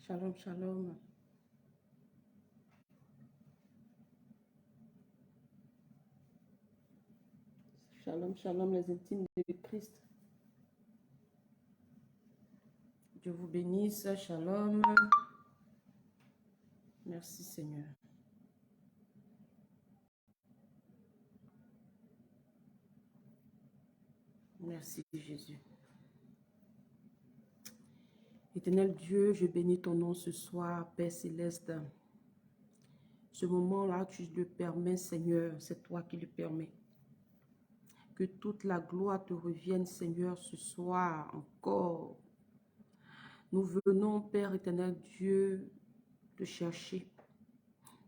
Shalom, shalom. Shalom, shalom, les intimes de Christ. Dieu vous bénisse. Shalom. Merci, Seigneur. Merci, Jésus. Éternel Dieu, je bénis ton nom ce soir, Père Céleste. Ce moment-là, tu le permets, Seigneur. C'est toi qui le permets. Que toute la gloire te revienne, Seigneur, ce soir encore. Nous venons, Père éternel Dieu, te chercher.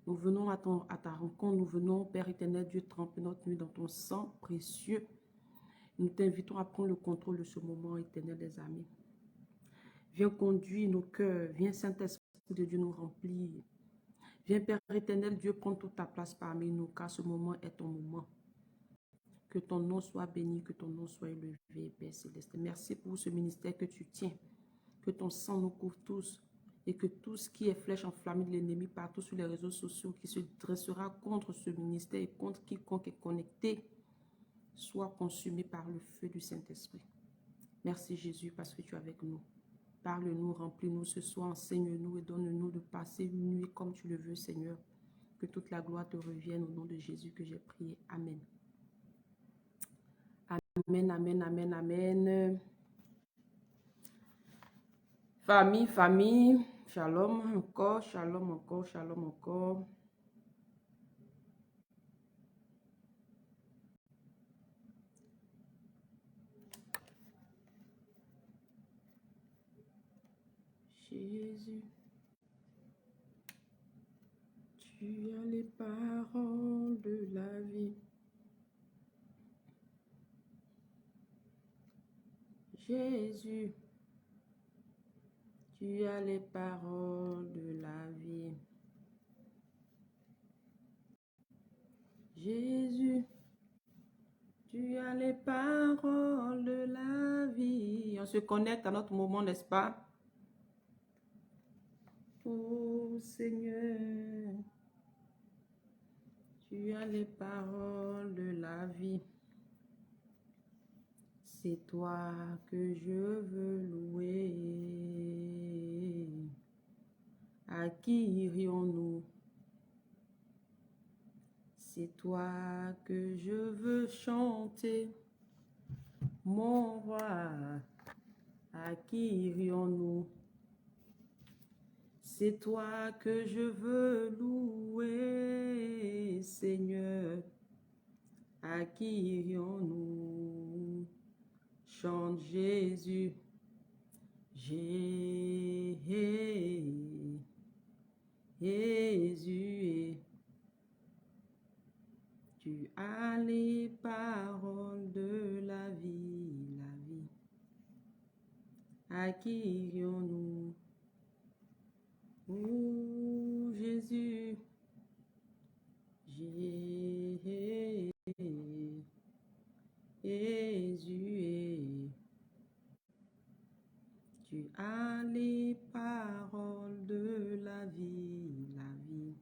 Nous venons à ta rencontre. Nous venons, Père éternel Dieu, tremper notre nuit dans ton sang précieux. Nous t'invitons à prendre le contrôle de ce moment éternel des amis. Viens conduire nos cœurs. Viens, Saint-Esprit de Dieu, nous remplir. Viens, Père éternel Dieu, prendre toute ta place parmi nous, car ce moment est ton moment. Que ton nom soit béni, que ton nom soit élevé, Père Céleste. Merci pour ce ministère que tu tiens. Que ton sang nous couvre tous. Et que tout ce qui est flèche enflammée de l'ennemi partout sur les réseaux sociaux qui se dressera contre ce ministère et contre quiconque est connecté soit consumé par le feu du Saint-Esprit. Merci Jésus parce que tu es avec nous. Parle-nous, remplis-nous ce soir, enseigne-nous et donne-nous de passer une nuit comme tu le veux, Seigneur. Que toute la gloire te revienne au nom de Jésus que j'ai prié. Amen. Amen, amen, amen, amen. Famille, famille, shalom encore, shalom encore, shalom encore. Jésus, tu as les paroles de la vie. Jésus, tu as les paroles de la vie. Jésus, tu as les paroles de la vie. On se connecte à notre moment, n'est-ce pas? Oh Seigneur, tu as les paroles de la vie. C'est toi que je veux louer. À qui irions-nous? C'est toi que je veux chanter, mon roi. À qui irions-nous? C'est toi que je veux louer, Seigneur. À qui irions-nous? Chante Jésus. Jésus, tu as les paroles de la vie, la vie. À qui irions-nous? Oh Jésus, Jésus, tu as les paroles de la vie, la vie.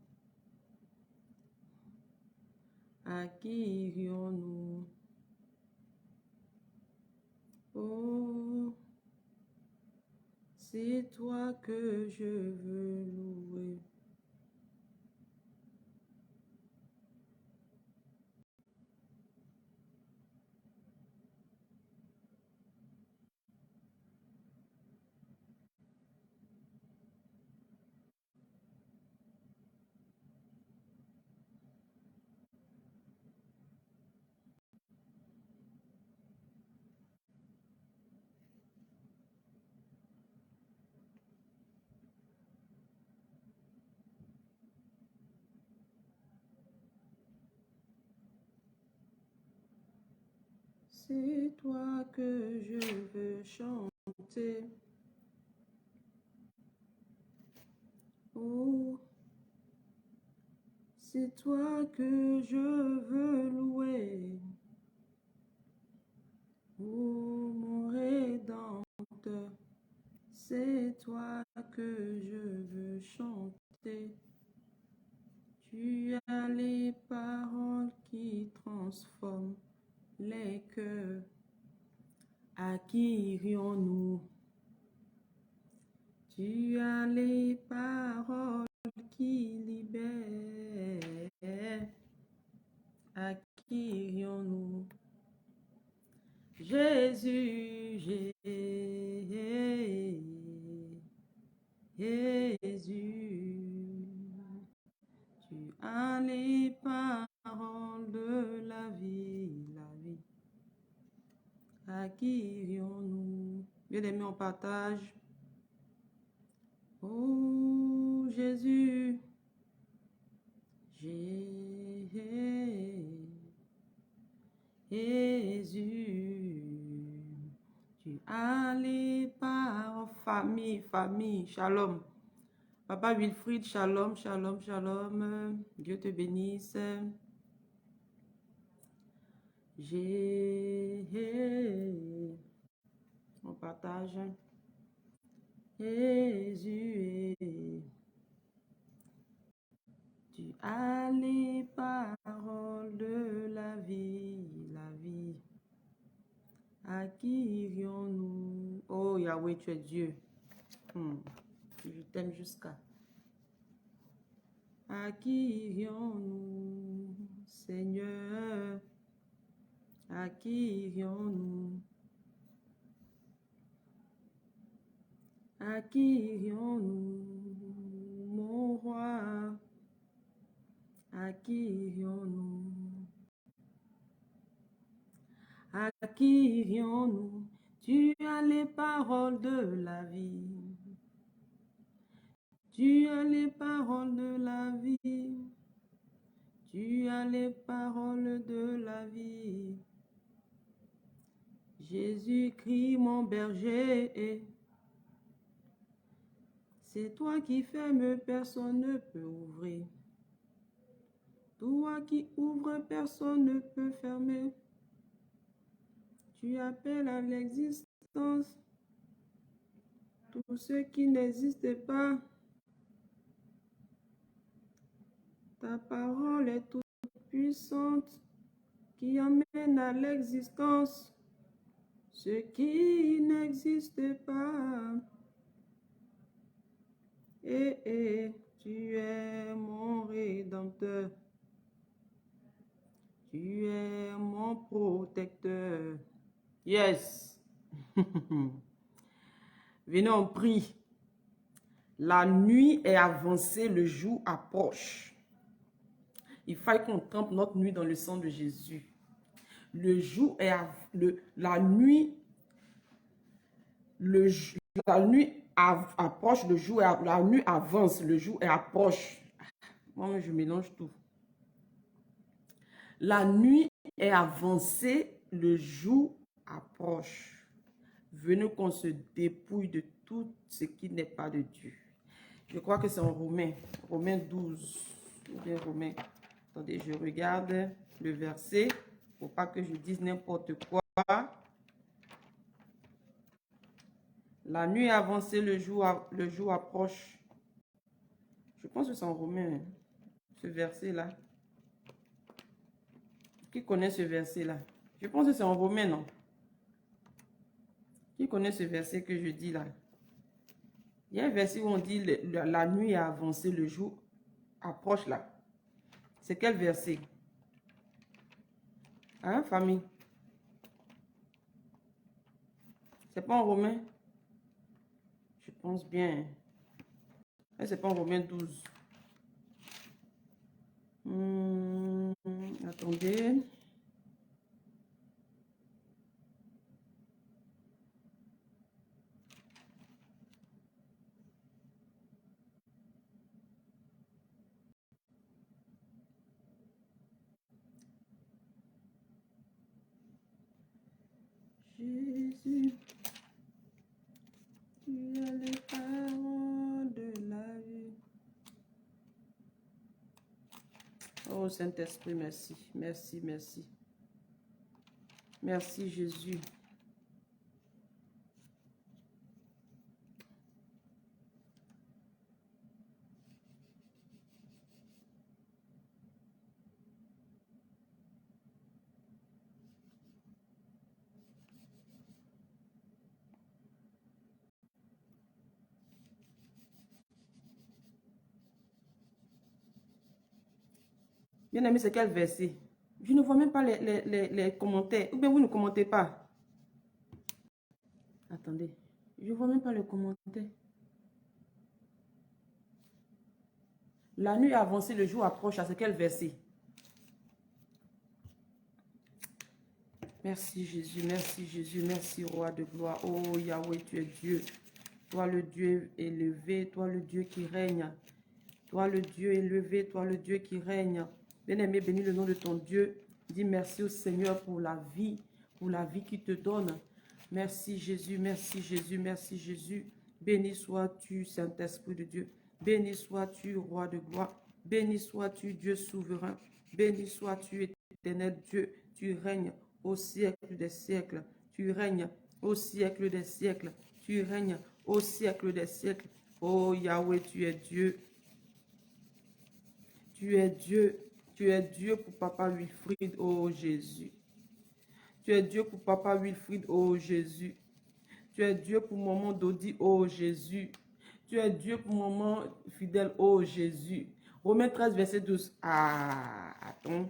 À qui irions-nous? Oh, c'est toi que je veux louer. C'est toi que je veux chanter. Oh, c'est toi que je veux louer. Oh, mon Rédempteur, c'est toi que je veux chanter. Tu as les paroles qui transforment les cœurs. À qui irions-nous? Tu as les paroles qui libèrent. À qui irions-nous? Jésus, Jésus, tu as les paroles de la vie, la vie. À qui irions-nous? Bien-aimés, on partage. Oh Jésus, Jésus, tu as les paroles. Famille, famille, shalom. Papa Wilfried, shalom, shalom, shalom. Dieu te bénisse. On partage. Jésus, tu as les paroles de la vie, la vie. À qui irions-nous? Oh Yahweh, tu es Dieu. Je t'aime jusqu'à. À qui irions-nous, Seigneur? À qui irions-nous? À qui irions-nous, mon roi? À qui irions-nous? À qui irions-nous? Tu as les paroles de la vie. Tu as les paroles de la vie. Tu as les paroles de la vie. Jésus-Christ, mon berger. C'est toi qui fermes, personne ne peut ouvrir. Toi qui ouvres, personne ne peut fermer. Tu appelles à l'existence tout ce qui n'existe pas. Ta parole est toute puissante qui amène à l'existence ce qui n'existe pas. Et tu es mon rédempteur. Tu es mon protecteur. Yes. Venez, on prie. La nuit est avancée, le jour approche. Il faut qu'on trempe notre nuit dans le sang de Jésus. Le jour est la nuit approche, la nuit avance, le jour est approche. Moi, je mélange tout. La nuit est avancée, le jour approche. Venez qu'on se dépouille de tout ce qui n'est pas de Dieu. Je crois que c'est en Romains 12. Ou bien Romains. Attendez, je regarde le verset pour pas que je dise n'importe quoi. La nuit est avancée, le jour approche. Je pense que c'est en Romains, ce verset-là. Qui connaît ce verset-là? Je pense que c'est en Romains, non? Qui connaît ce verset que je dis là? Il y a un verset où on dit la nuit est avancée, le jour approche là. C'est quel verset? Hein, famille? C'est pas en Romains? Je pense bien. Mais c'est pas en Romains 12. Attendez. Jésus, tu as les paroles de la vie. Oh Saint-Esprit, merci, merci, merci. Merci Jésus. Bien aimé, c'est quel verset? Je ne vois même pas les commentaires. Ou bien vous ne commentez pas. Attendez. Je ne vois même pas les commentaires. La nuit avancée, le jour approche. C'est quel verset? Merci Jésus, merci Jésus, merci Roi de gloire. Oh Yahweh, tu es Dieu. Toi le Dieu élevé, toi le Dieu qui règne. Toi le Dieu élevé, toi le Dieu qui règne. Bien-aimé, bénis le nom de ton Dieu. Dis merci au Seigneur pour la vie qu'il te donne. Merci Jésus, merci Jésus, merci Jésus. Béni sois-tu, Saint-Esprit de Dieu. Béni sois-tu, Roi de gloire. Béni sois-tu, Dieu souverain. Béni sois-tu, éternel Dieu. Tu règnes au siècle des siècles. Tu règnes au siècle des siècles. Tu règnes au siècle des siècles. Oh Yahweh, tu es Dieu. Tu es Dieu. Tu es Dieu pour Papa Wilfrid, oh Jésus. Tu es Dieu pour Papa Wilfrid, oh Jésus. Tu es Dieu pour Maman Dodi, oh Jésus. Tu es Dieu pour Maman Fidèle, oh Jésus. Romains 13, verset 12. Ah, attends.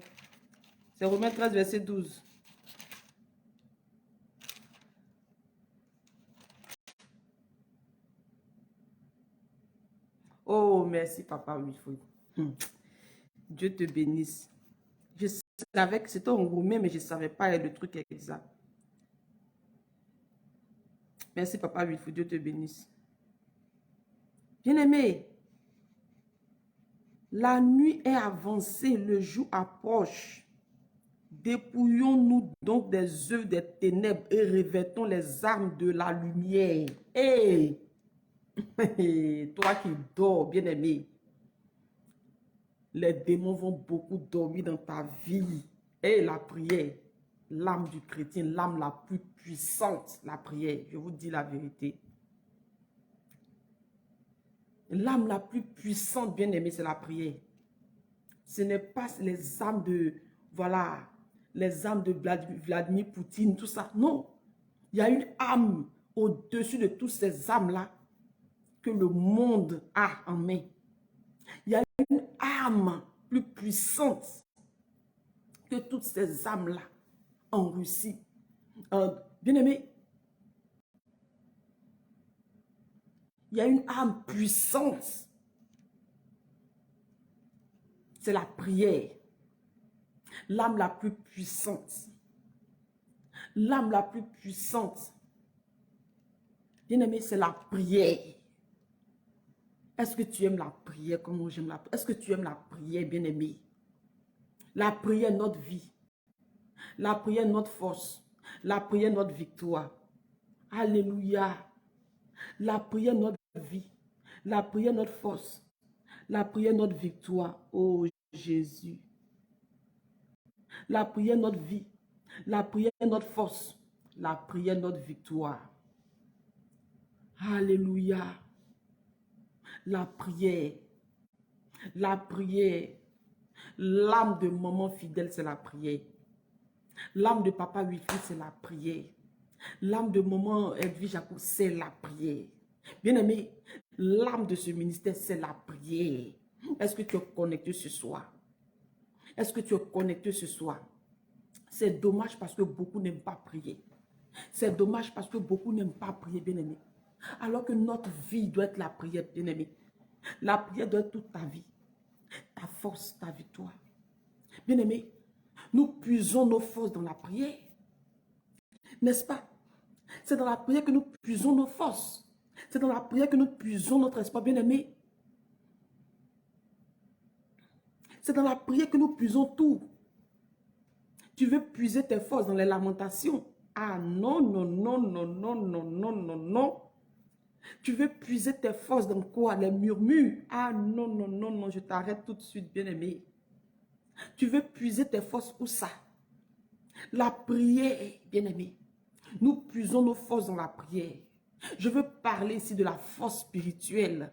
C'est Romains 13, verset 12. Oh, merci, Papa Wilfrid. Dieu te bénisse. Je savais que c'était en Romain, mais je ne savais pas le truc exact. Merci, Papa Wilfrid. Dieu te bénisse. Bien-aimé, la nuit est avancée, le jour approche. Dépouillons-nous donc des œuvres des ténèbres et revêtons les armes de la lumière. Hey! Toi qui dors, bien-aimé, les démons vont beaucoup dormir dans ta vie. Et la prière, l'âme du chrétien, l'âme la plus puissante, la prière, je vous dis la vérité. L'âme la plus puissante, bien-aimé, c'est la prière. Ce n'est pas les âmes de, voilà, les âmes de Vladimir Poutine, tout ça. Non, il y a une âme au-dessus de toutes ces âmes-là que le monde a en main. Il y a une âme plus puissante que toutes ces âmes-là en Russie. Bien-aimé, il y a une âme puissante. C'est la prière. L'âme la plus puissante. L'âme la plus puissante. Bien-aimé, c'est la prière. Est-ce que tu aimes la prière comme moi j'aime la prière? Est-ce que tu aimes la prière, bien-aimé? La prière est notre vie. La prière est notre force. La prière est notre victoire. Alléluia. La prière est notre vie. La prière est notre force. La prière est notre victoire. Oh Jésus. La prière est notre vie. La prière est notre force. La prière est notre victoire. Alléluia. La prière. La prière. L'âme de maman fidèle, c'est la prière. L'âme de papa Wilfrid, c'est la prière. L'âme de maman Edwige Jacob, c'est la prière. Bien-aimé, l'âme de ce ministère, c'est la prière. Est-ce que tu es connecté ce soir? Est-ce que tu es connecté ce soir? C'est dommage parce que beaucoup n'aiment pas prier. C'est dommage parce que beaucoup n'aiment pas prier, bien-aimé. Alors que notre vie doit être la prière, bien-aimé. La prière doit être toute ta vie. Ta force, ta victoire. Bien-aimé, nous puisons nos forces dans la prière. N'est-ce pas? C'est dans la prière que nous puisons nos forces. C'est dans la prière que nous puisons notre espoir, bien-aimé. C'est dans la prière que nous puisons tout. Tu veux puiser tes forces dans les lamentations. Ah non, non, non, non, non, non, non, non, non. Tu veux puiser tes forces dans quoi? Les murmures. Ah non, non, non, non, je t'arrête tout de suite, bien-aimé. Tu veux puiser tes forces où ça? La prière, bien-aimé. Nous puisons nos forces dans la prière. Je veux parler ici de la force spirituelle.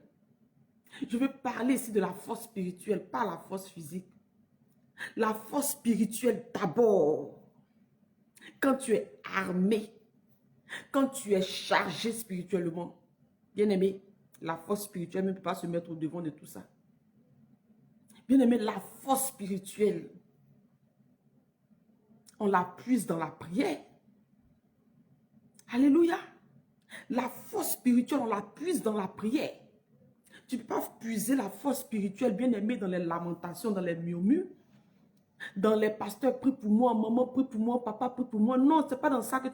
Je veux parler ici de la force spirituelle, pas la force physique. La force spirituelle d'abord. Quand tu es armé, quand tu es chargé spirituellement, bien-aimé, la force spirituelle ne peut pas se mettre au devant de tout ça. Bien-aimé, la force spirituelle, on la puise dans la prière. Alléluia. La force spirituelle, on la puise dans la prière. Tu ne peux pas puiser la force spirituelle, bien-aimé, dans les lamentations, dans les murmures, dans les pasteurs, prie pour moi, maman, prie pour moi, papa, prie pour moi. Non, ce n'est pas dans ça que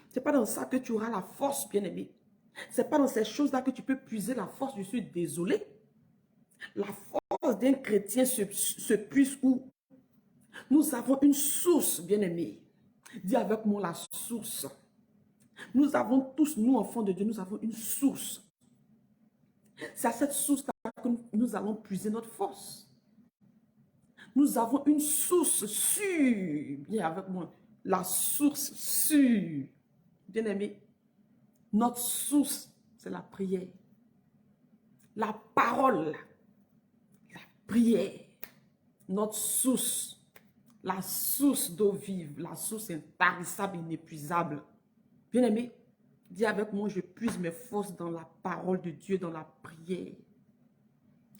c'est pas dans ça que tu auras la force, bien-aimé. Ce n'est pas dans ces choses-là que tu peux puiser la force. Je suis désolé. La force d'un chrétien se puise où? Nous avons une source, bien-aimé. Dis avec moi la source. Nous avons tous, nous enfants de Dieu, nous avons une source. C'est à cette source-là que nous allons puiser notre force. Nous avons une source sûre. Viens avec moi. La source sûre. Bien-aimé, notre source, c'est la prière. La parole, la prière. Notre source, la source d'eau vive, la source intarissable, inépuisable. Bien-aimé, dis avec moi, je puise mes forces dans la parole de Dieu, dans la prière.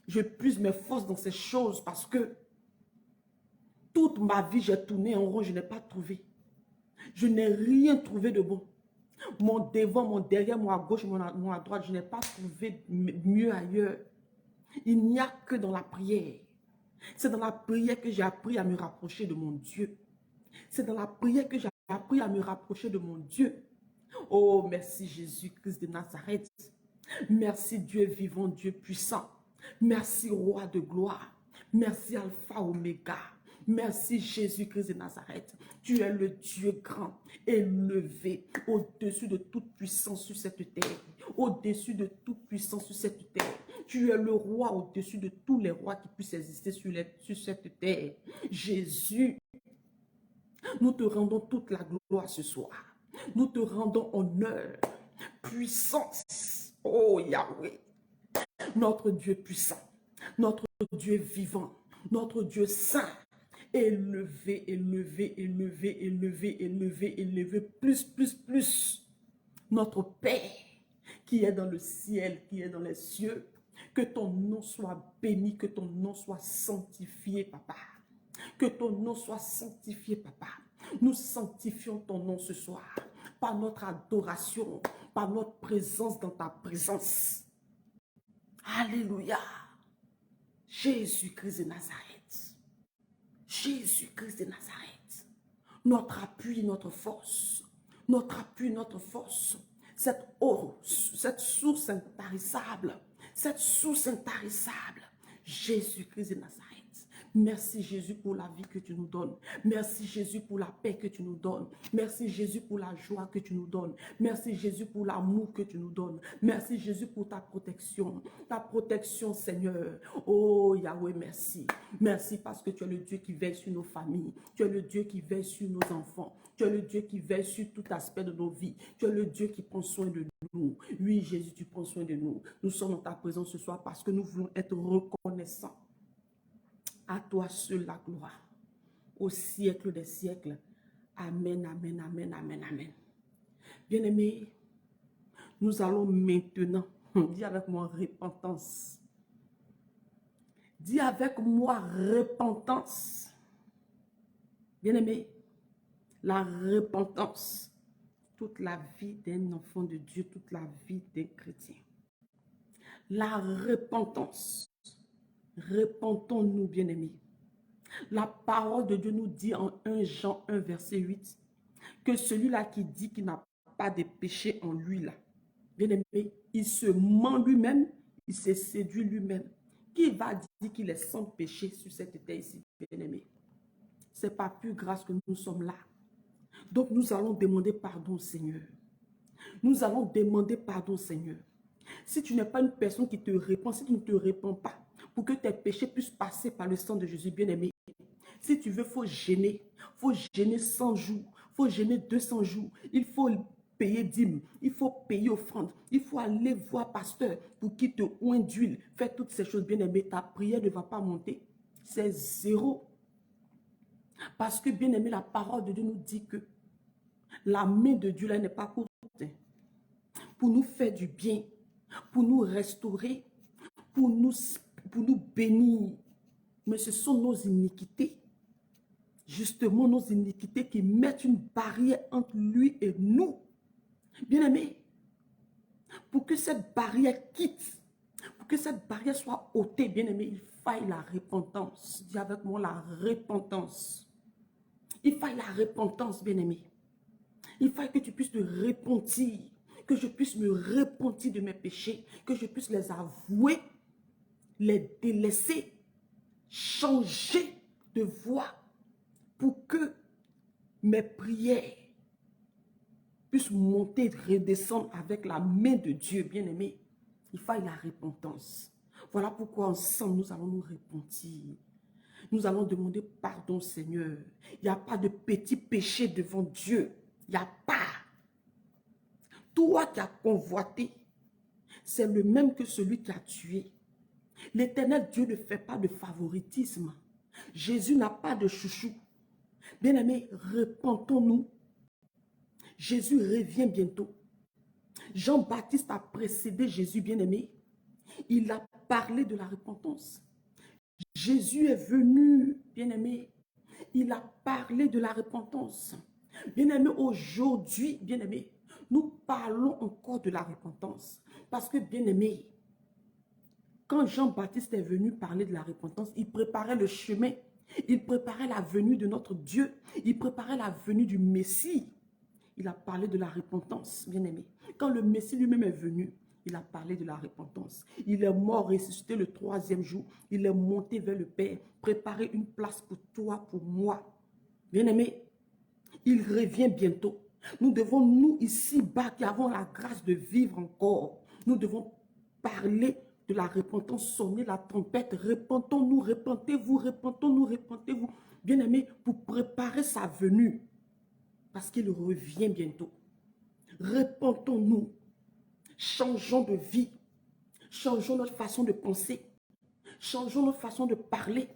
Je puise mes forces dans ces choses parce que toute ma vie, j'ai tourné en rond, je n'ai pas trouvé. Je n'ai rien trouvé de bon. Mon devant, mon derrière, mon à gauche, mon à droite, je n'ai pas trouvé mieux ailleurs. Il n'y a que dans la prière. C'est dans la prière que j'ai appris à me rapprocher de mon Dieu. C'est dans la prière que j'ai appris à me rapprocher de mon Dieu. Oh, merci Jésus-Christ de Nazareth. Merci Dieu vivant, Dieu puissant. Merci Roi de gloire. Merci Alpha Oméga. Merci Jésus-Christ de Nazareth. Tu es le Dieu grand, élevé, au-dessus de toute puissance sur cette terre. Au-dessus de toute puissance sur cette terre. Tu es le roi au-dessus de tous les rois qui puissent exister sur cette terre. Jésus, nous te rendons toute la gloire ce soir. Nous te rendons honneur, puissance. Oh Yahweh, notre Dieu puissant, notre Dieu vivant, notre Dieu saint. Élevé, élevé, élevé, élevé, élevé, élevé, plus. Notre Père qui est dans le ciel, qui est dans les cieux, que ton nom soit béni, que ton nom soit sanctifié, papa. Que ton nom soit sanctifié, papa. Nous sanctifions ton nom ce soir par notre adoration, par notre présence dans ta présence. Alléluia. Jésus-Christ de Nazareth. Jésus-Christ de Nazareth. Notre appui, notre force. Notre appui, notre force. Cette eau, cette source intarissable. Cette source intarissable. Jésus-Christ de Nazareth. Merci Jésus pour la vie que tu nous donnes. Merci Jésus pour la paix que tu nous donnes. Merci Jésus pour la joie que tu nous donnes. Merci Jésus pour l'amour que tu nous donnes. Merci Jésus pour ta protection. Ta protection, Seigneur. Oh Yahweh, merci. Merci parce que tu es le Dieu qui veille sur nos familles. Tu es le Dieu qui veille sur nos enfants. Tu es le Dieu qui veille sur tout aspect de nos vies. Tu es le Dieu qui prend soin de nous. Oui, Jésus, tu prends soin de nous. Nous sommes dans ta présence ce soir parce que nous voulons être reconnaissants. À toi seul la gloire, au siècle des siècles. Amen, amen, amen, amen, amen. Bien-aimés, nous allons maintenant, dis avec moi repentance. Dis avec moi repentance. Bien-aimés, la repentance, toute la vie d'un enfant de Dieu, toute la vie d'un chrétien. La repentance. Repentons-nous, bien-aimés. La parole de Dieu nous dit en 1 Jean 1, verset 8, que celui-là qui dit qu'il n'a pas de péché en lui, là, bien-aimé, il se ment lui-même, il se séduit lui-même. Qui va dire qu'il est sans péché sur cette terre ici, bien-aimé? Ce n'est pas plus grâce que nous sommes là. Donc nous allons demander pardon au Seigneur. Nous allons demander pardon au Seigneur. Si tu n'es pas une personne qui te répand, si tu ne te répands pas, pour que tes péchés puissent passer par le sang de Jésus, bien-aimé, si tu veux, il faut gêner. Il faut gêner 100 jours. Il faut gêner 200 jours. Il faut payer dîme. Il faut payer offrande. Il faut aller voir pasteur pour qu'il te oint d'huile. Faire toutes ces choses, bien-aimé. Ta prière ne va pas monter. C'est zéro. Parce que, bien-aimé, la parole de Dieu nous dit que la main de Dieu là n'est pas courte pour nous faire du bien, pour nous restaurer, pour nous bénir. Mais ce sont nos iniquités, justement nos iniquités qui mettent une barrière entre lui et nous. Bien-aimé, pour que cette barrière quitte, pour que cette barrière soit ôtée, bien-aimé, il faille la repentance. Dis avec moi la repentance. Il faille la repentance, bien-aimé. Il faille que tu puisses te repentir, que je puisse me repentir de mes péchés, que je puisse les avouer, les délaisser, changer de voie pour que mes prières puissent monter, redescendre avec la main de Dieu, bien-aimé. Il faille la repentance. Voilà pourquoi ensemble, nous allons nous repentir. Nous allons demander pardon, Seigneur. Il n'y a pas de petit péché devant Dieu. Il n'y a pas. Toi qui as convoité, c'est le même que celui qui a tué. L'Éternel Dieu ne fait pas de favoritisme. Jésus n'a pas de chouchou. Bien-aimés, repentons-nous. Jésus revient bientôt. Jean-Baptiste a précédé Jésus, bien-aimé. Il a parlé de la repentance. Jésus est venu, bien-aimé. Il a parlé de la repentance. Bien-aimé, aujourd'hui, bien-aimé, nous parlons encore de la repentance. Parce que, bien-aimé, quand Jean-Baptiste est venu parler de la repentance, il préparait le chemin. Il préparait la venue de notre Dieu. Il préparait la venue du Messie. Il a parlé de la repentance, bien-aimé. Quand le Messie lui-même est venu, il a parlé de la repentance. Il est mort, ressuscité le 3e jour. Il est monté vers le Père, préparer une place pour toi, pour moi. Bien-aimé, il revient bientôt. Nous devons, nous ici-bas, qui avons la grâce de vivre encore, nous devons parler de la repentance, sonner la trompette. Repentons-nous, repentez-vous, repentons-nous, repentez-vous. Bien-aimé, pour préparer sa venue. Parce qu'il revient bientôt. Repentons-nous. Changeons de vie. Changeons notre façon de penser. Changeons notre façon de parler.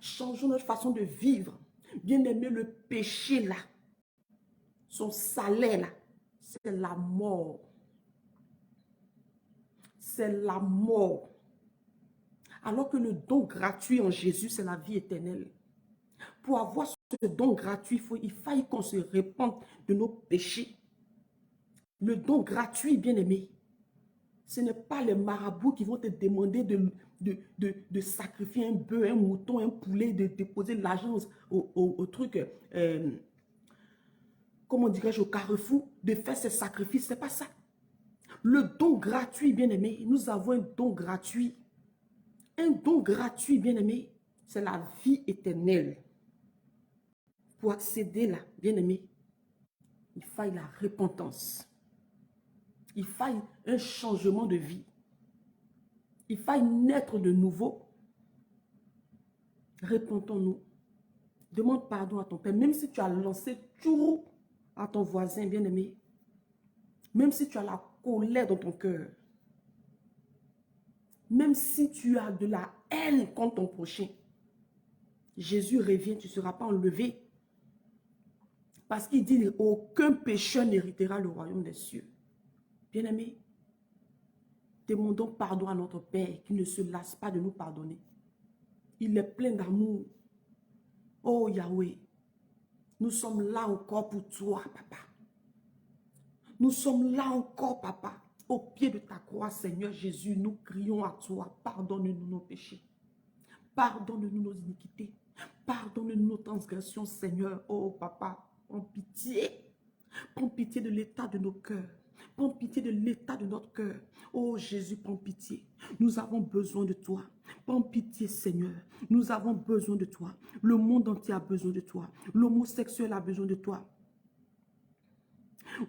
Changeons notre façon de vivre. Bien-aimé, le péché là, son salaire là, c'est la mort. C'est la mort. Alors que le don gratuit en Jésus, c'est la vie éternelle. Pour avoir ce don gratuit, il faille qu'on se repente de nos péchés. Le don gratuit, bien-aimé, ce n'est pas les marabouts qui vont te demander de sacrifier un bœuf, un mouton, un poulet, de déposer l'argent au truc, comment dirais-je, au carrefour, de faire ces sacrifices. Ce n'est pas ça. Le don gratuit, bien-aimé, nous avons un don gratuit. Un don gratuit, bien-aimé, c'est la vie éternelle. Pour accéder là, bien-aimé, il faille la repentance. Il faille un changement de vie. Il faille naître de nouveau. Repentons-nous. Demande pardon à ton Père. Même si tu as lancé tout à ton voisin, bien-aimé. Même si tu as la colère dans ton cœur. Même si tu as de la haine contre ton prochain. Jésus revient, tu ne seras pas enlevé. Parce qu'il dit, aucun pécheur n'héritera le royaume des cieux. Bien-aimé, demandons pardon à notre Père qui ne se lasse pas de nous pardonner. Il est plein d'amour. Oh Yahweh, nous sommes là encore pour toi, papa. Nous sommes là encore, papa. Au pied de ta croix, Seigneur Jésus, nous crions à toi. Pardonne-nous nos péchés. Pardonne-nous nos iniquités. Pardonne-nous nos transgressions, Seigneur. Oh papa, prends pitié. Prends pitié de l'état de nos cœurs. Prends pitié de l'état de notre cœur. Oh Jésus, prends pitié. Nous avons besoin de toi. Prends pitié, Seigneur. Nous avons besoin de toi. Le monde entier a besoin de toi. L'homosexuel a besoin de toi.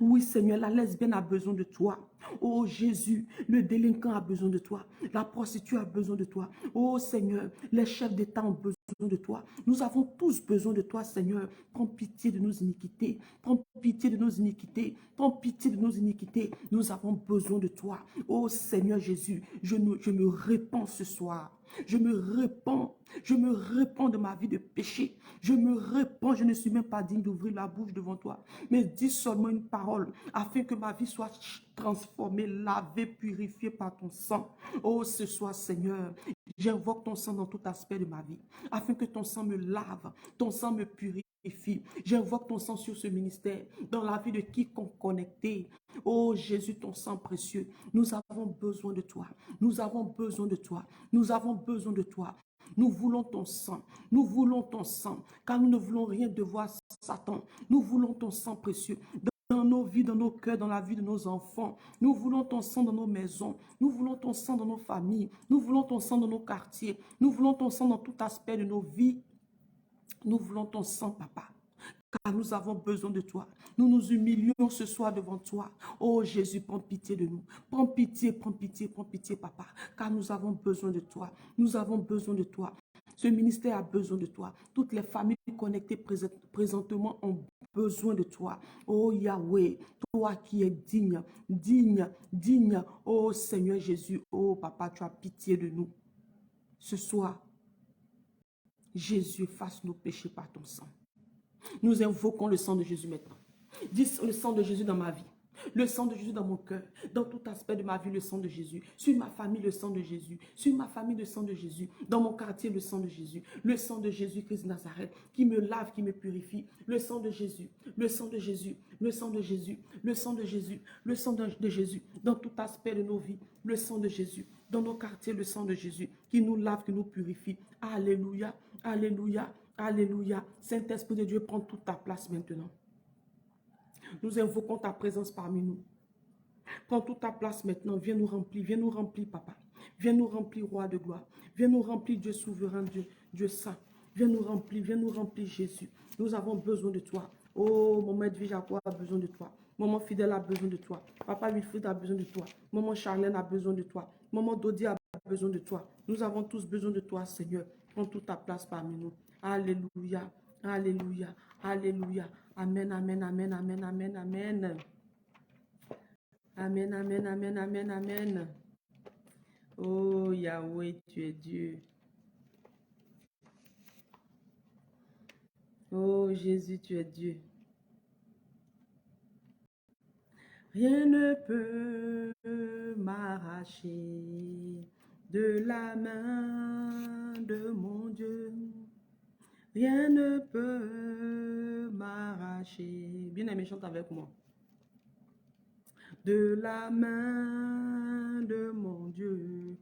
Oui, Seigneur, la lesbienne a besoin de toi. Oh Jésus, le délinquant a besoin de toi. La prostituée a besoin de toi. Oh Seigneur, les chefs d'État ont besoin de toi. Nous avons tous besoin de toi, Seigneur. Prends pitié de nos iniquités. Prends pitié de nos iniquités. Prends pitié de nos iniquités. Nous avons besoin de toi. Oh Seigneur Jésus, je me répands ce soir. Je me répands. Je me répands de ma vie de péché. Je me répands, je ne suis même pas digne d'ouvrir la bouche devant toi. Mais dis seulement une parole afin que ma vie soit transformée, lavée, purifiée par ton sang. Oh, ce soir, Seigneur, j'invoque ton sang dans tout aspect de ma vie afin que ton sang me lave, ton sang me purifie. J'invoque ton sang sur ce ministère, dans la vie de quiconque connecté. Oh Jésus, ton sang précieux, nous avons besoin de toi. Nous avons besoin de toi. Nous avons besoin de toi. Nous voulons ton sang. Nous voulons ton sang. Car nous ne voulons rien devoir Satan. Nous voulons ton sang précieux. Dans nos vies, dans nos cœurs, dans la vie de nos enfants. Nous voulons ton sang dans nos maisons. Nous voulons ton sang dans nos familles. Nous voulons ton sang dans nos quartiers. Nous voulons ton sang dans tout aspect de nos vies. Nous voulons ton sang, papa. Car nous avons besoin de toi. Nous nous humilions ce soir devant toi. Oh Jésus, prends pitié de nous. Prends pitié, papa. Car nous avons besoin de toi. Nous avons besoin de toi. Ce ministère a besoin de toi. Toutes les familles connectées présentement ont besoin de toi. Oh Yahweh, toi qui es digne, digne, digne. Oh Seigneur Jésus, oh Papa, tu as pitié de nous. Ce soir, Jésus, efface nos péchés par ton sang. Nous invoquons le sang de Jésus maintenant. Dis le sang de Jésus dans ma vie. Le sang de Jésus dans mon cœur. Dans tout aspect de ma vie, le sang de Jésus. Sur ma famille, le sang de Jésus. Sur ma famille, le sang de Jésus. Dans mon quartier, le sang de Jésus. Le sang de Jésus, Christ de Nazareth, qui me lave, qui me purifie. Le sang de Jésus. Le sang de Jésus. Le sang de Jésus. Le sang de Jésus. Le sang de Jésus. Dans tout aspect de nos vies, le sang de Jésus. Dans nos quartiers, le sang de Jésus, qui nous lave, qui nous purifie. Alléluia. Alléluia. Alléluia. Saint-Esprit de Dieu, prends toute ta place maintenant. Nous invoquons ta présence parmi nous. Prends toute ta place maintenant. Viens nous remplir, papa. Viens nous remplir, roi de gloire. Viens nous remplir, Dieu souverain, Dieu saint. Viens nous remplir, Jésus. Nous avons besoin de toi. Oh, mon maître Vijacoua a besoin de toi. Maman fidèle a besoin de toi. Papa Wilfried a besoin de toi. Maman Charlène a besoin de toi. Maman Dodi a besoin de toi. Nous avons tous besoin de toi, Seigneur. Prends toute ta place parmi nous. Alléluia. Alléluia. Alléluia. Amen, amen, amen, amen, amen, amen. Amen, amen, amen, amen, amen. Oh Yahweh, tu es Dieu. Oh Jésus, tu es Dieu. Rien ne peut m'arracher de la main de mon Dieu. Rien ne peut m'arracher. Bien aimé, chante avec moi. De la main de mon Dieu.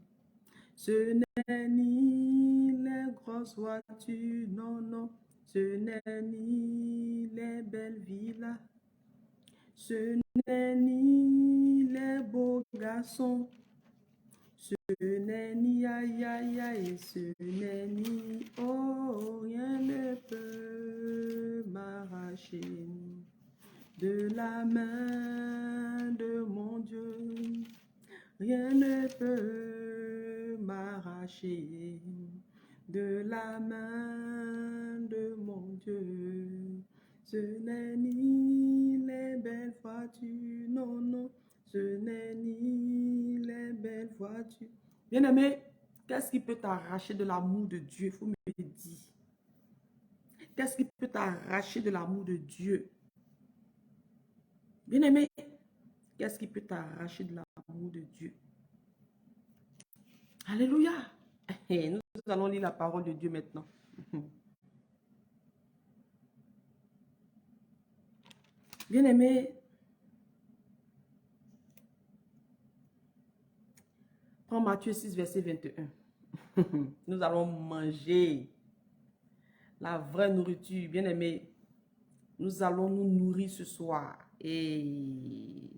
Ce n'est ni les grosses voitures, non, non. Ce n'est ni les belles villas. Ce n'est ni les beaux garçons. Ce n'est ni aïe aïe aïe. Ce n'est ni oh, rien ne peut m'arracher de la main de mon Dieu. Rien ne peut m'arracher de la main de mon Dieu. Ce n'est ni les belles voitures, non, non. Ce n'est ni les belles voitures. Bien-aimé, qu'est-ce qui peut t'arracher de l'amour de Dieu? Il faut me dire. Qu'est-ce qui peut t'arracher de l'amour de Dieu? Bien-aimé, qu'est-ce qui peut t'arracher de l'amour de Dieu? Alléluia. Nous allons lire la parole de Dieu maintenant. Bien-aimé, prends Matthieu 6, verset 21. Nous allons manger la vraie nourriture. Bien-aimé, nous allons nous nourrir ce soir. Et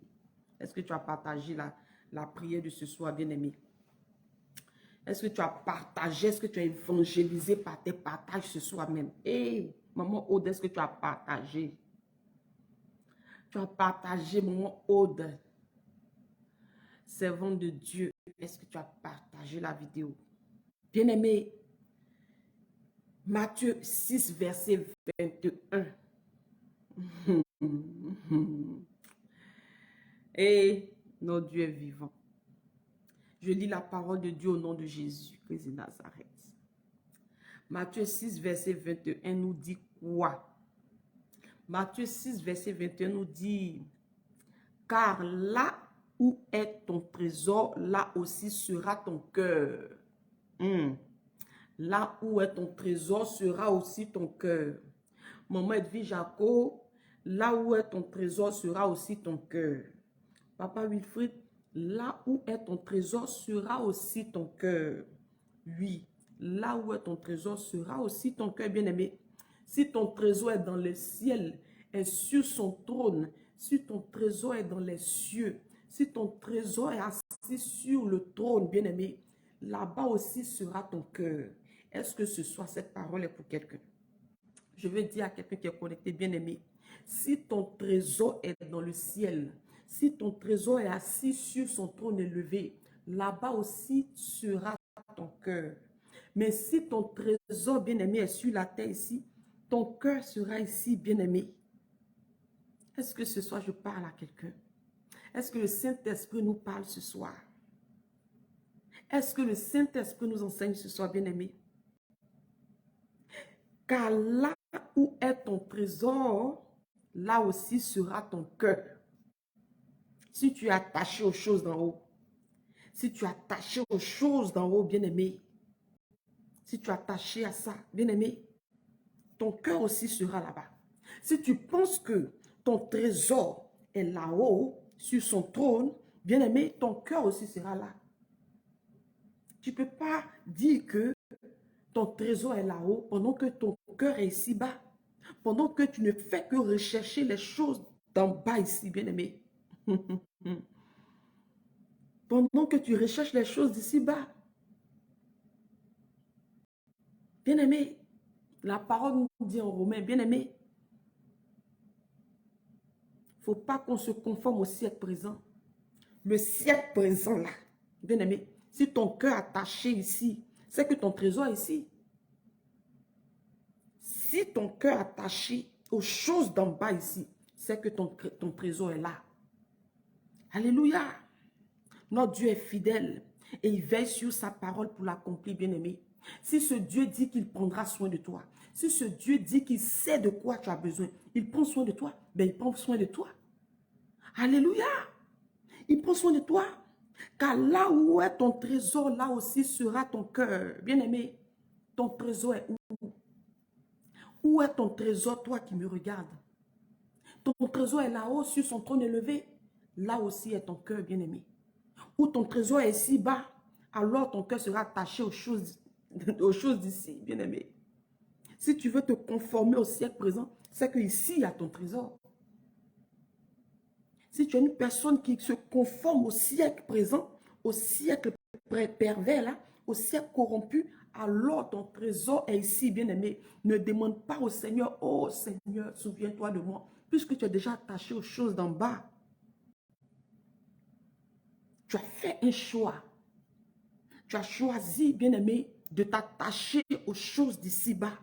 est-ce que tu as partagé la prière de ce soir, bien-aimé? Est-ce que tu as partagé, est-ce que tu as évangélisé par tes partages ce soir même? Hey, maman Aude, est-ce que tu as partagé? Tu as partagé, maman Aude. Servante de Dieu, est-ce que tu as partagé la vidéo? Bien-aimé, Matthieu 6, verset 21. Et notre Dieu est vivant. Je lis la parole de Dieu au nom de Jésus, Christ de Nazareth. Matthieu 6, verset 21 nous dit quoi? Matthieu 6, verset 21 nous dit, car là où est ton trésor, là aussi sera ton cœur. Là où est ton trésor sera aussi ton cœur. Maman Edwige Jacob, là où est ton trésor sera aussi ton cœur. Papa Wilfrid, là où est ton trésor sera aussi ton cœur. Oui, là où est ton trésor sera aussi ton cœur, bien-aimé. Si ton trésor est dans le ciel, est sur son trône, si ton trésor est dans les cieux, si ton trésor est assis sur le trône, bien-aimé, là-bas aussi sera ton cœur. Est-ce que ce soir, cette parole est pour quelqu'un? Je veux dire à quelqu'un qui est connecté, bien-aimé, si ton trésor est dans le ciel, si ton trésor est assis sur son trône élevé, là-bas aussi sera ton cœur. Mais si ton trésor, bien-aimé, est sur la terre ici, ton cœur sera ici, bien-aimé. Est-ce que ce soir, je parle à quelqu'un? Est-ce que le Saint-Esprit nous parle ce soir? Est-ce que le Saint-Esprit nous enseigne ce soir, bien-aimé? Car là où est ton trésor, là aussi sera ton cœur. Si tu es attaché aux choses d'en haut, si tu es attaché aux choses d'en haut, bien-aimé, si tu es attaché à ça, bien-aimé, ton cœur aussi sera là-bas. Si tu penses que ton trésor est là-haut, sur son trône, bien-aimé, ton cœur aussi sera là. Tu ne peux pas dire que ton trésor est là-haut pendant que ton cœur est ici-bas. Pendant que tu ne fais que rechercher les choses d'en bas ici, bien-aimé. Pendant que tu recherches les choses d'ici-bas. Bien-aimé, la parole nous dit en Romains, bien-aimé, il ne faut pas qu'on se conforme au siècle présent. Le siècle présent là, bien-aimé, si ton cœur est attaché ici, c'est que ton trésor est ici. Si ton cœur est attaché aux choses d'en bas ici, c'est que ton trésor est là. Alléluia. Notre Dieu est fidèle et il veille sur sa parole pour l'accomplir, bien-aimé. Si ce Dieu dit qu'il prendra soin de toi, si ce Dieu dit qu'il sait de quoi tu as besoin, il prend soin de toi, ben il prend soin de toi. Alléluia. Il prend soin de toi. Car là où est ton trésor, là aussi sera ton cœur. Bien-aimé, ton trésor est où? Où est ton trésor, toi qui me regardes? Ton trésor est là-haut sur son trône élevé. Là aussi est ton cœur, bien-aimé. Où ton trésor est si bas, alors ton cœur sera attaché aux choses d'ici, bien-aimé. Si tu veux te conformer au siècle présent, c'est qu'ici, il y a ton trésor. Si tu es une personne qui se conforme au siècle présent, au siècle pervers, là, au siècle corrompu, alors ton trésor est ici, bien-aimé. Ne demande pas au Seigneur, oh Seigneur, souviens-toi de moi, puisque tu es déjà attaché aux choses d'en bas. Tu as fait un choix. Tu as choisi, bien-aimé, de t'attacher aux choses d'ici-bas.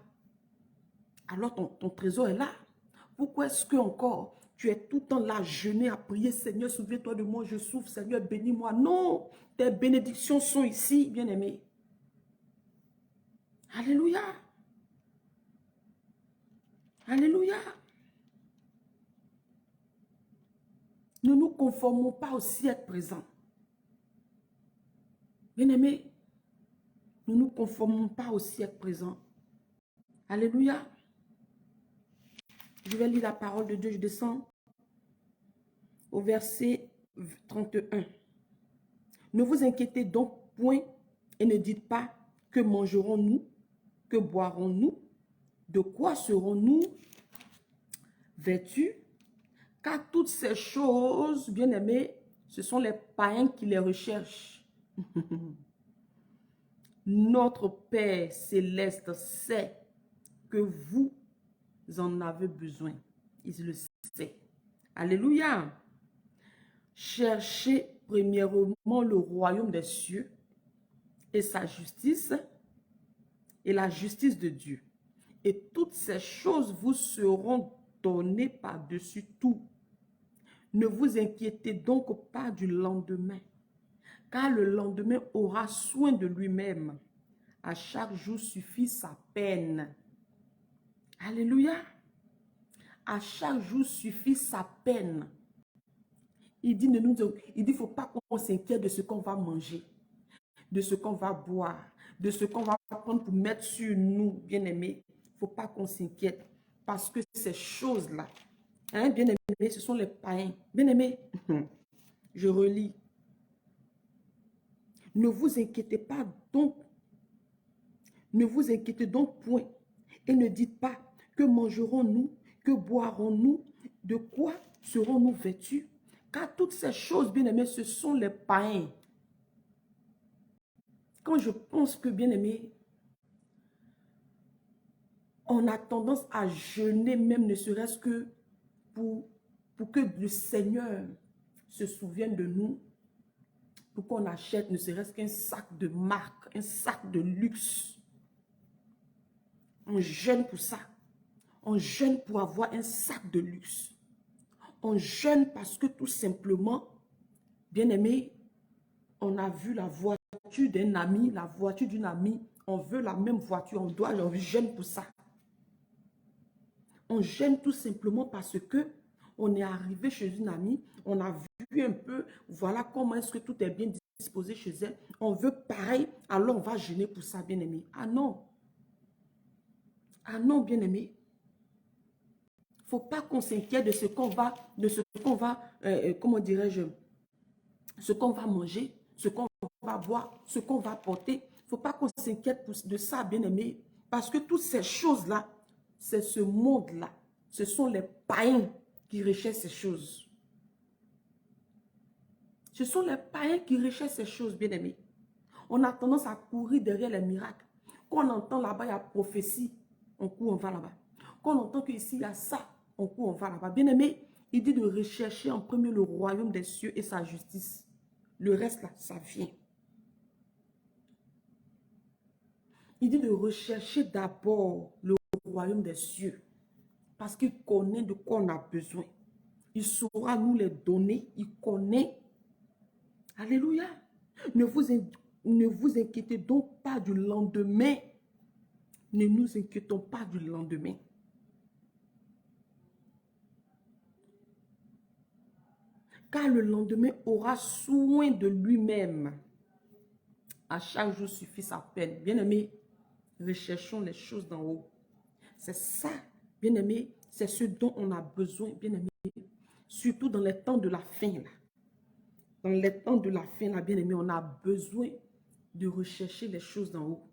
Alors ton trésor est là. Pourquoi est-ce que encore tu es tout le temps là, jeûner, à prier, Seigneur, souviens-toi de moi, je souffre, Seigneur, bénis-moi. Non, tes bénédictions sont ici, bien-aimé. Alléluia. Alléluia. Ne nous conformons pas au siècle présent. Bien-aimé, ne nous conformons pas au siècle présent. Alléluia. Je vais lire la parole de Dieu, je descends au verset 31. Ne vous inquiétez donc point et ne dites pas que mangerons-nous, que boirons-nous, de quoi serons-nous vêtus, car toutes ces choses, bien aimés, ce sont les païens qui les recherchent. Notre Père céleste sait que vous en avez besoin. Il le sait. Alléluia. Cherchez premièrement le royaume des cieux et sa justice et la justice de Dieu. Et toutes ces choses vous seront données par-dessus tout. Ne vous inquiétez donc pas du lendemain, car le lendemain aura soin de lui-même. À chaque jour suffit sa peine. Alléluia. À chaque jour suffit sa peine. Il dit, faut pas qu'on s'inquiète de ce qu'on va manger, de ce qu'on va boire, de ce qu'on va prendre pour mettre sur nous, bien-aimés. Il ne faut pas qu'on s'inquiète parce que ces choses-là, hein, bien-aimés, ce sont les païens. Bien-aimés, je relis. Ne vous inquiétez pas donc, ne vous inquiétez donc point et ne dites pas que mangerons-nous, que boirons-nous, de quoi serons-nous vêtus? Car toutes ces choses, bien-aimés, ce sont les païens. Quand je pense que, bien-aimés, on a tendance à jeûner même ne serait-ce que pour que le Seigneur se souvienne de nous, pour qu'on achète ne serait-ce qu'un sac de marque, un sac de luxe. On jeûne pour ça. On jeûne pour avoir un sac de luxe. On jeûne parce que tout simplement, bien-aimé, on a vu la voiture d'un ami, la voiture d'une amie, on veut la même voiture, on jeûne pour ça. On jeûne tout simplement parce que on est arrivé chez une amie, on a vu un peu, voilà comment est-ce que tout est bien disposé chez elle. On veut pareil, alors on va jeûner pour ça, bien-aimé. Ah non. Ah non, bien-aimé. Il ne faut pas qu'on s'inquiète de ce qu'on va, comment dirais-je, ce qu'on va manger, ce qu'on va boire, ce qu'on va porter. Il ne faut pas qu'on s'inquiète de ça, bien-aimé. Parce que toutes ces choses-là, c'est ce monde-là. Ce sont les païens qui recherchent ces choses. Ce sont les païens qui recherchent ces choses, bien-aimés. On a tendance à courir derrière les miracles. Quand on entend là-bas, il y a prophétie, on court, on va là-bas. Quand on entend qu'ici, il y a ça, on court, on va là-bas. Bien-aimé, il dit de rechercher en premier le royaume des cieux et sa justice. Le reste, là, ça vient. Il dit de rechercher d'abord le royaume des cieux. Parce qu'il connaît de quoi on a besoin. Il saura nous les donner. Il connaît. Alléluia. Ne vous inquiétez donc pas du lendemain. Ne nous inquiétons pas du lendemain. Car le lendemain aura soin de lui-même. À chaque jour suffit sa peine. Bien-aimés, recherchons les choses d'en haut. C'est ça, bien-aimés, c'est ce dont on a besoin, bien-aimés. Surtout dans les temps de la fin, là. Dans les temps de la fin, là, bien-aimés, on a besoin de rechercher les choses d'en haut.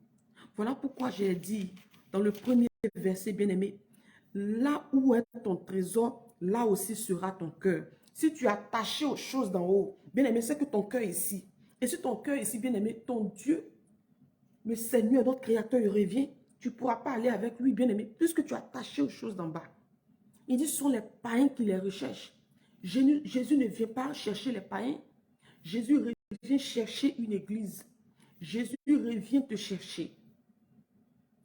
Voilà pourquoi j'ai dit dans le premier verset, bien-aimé, là où est ton trésor, là aussi sera ton cœur. Si tu es attaché aux choses d'en haut, bien-aimé, c'est que ton cœur est ici. Et si ton cœur est ici, bien-aimé, ton Dieu, le Seigneur, notre Créateur, il revient, tu ne pourras pas aller avec lui, bien-aimé, puisque tu es attaché aux choses d'en bas. Il dit, ce sont les païens qui les recherchent. Jésus ne vient pas chercher les païens. Jésus revient chercher une église. Jésus revient te chercher.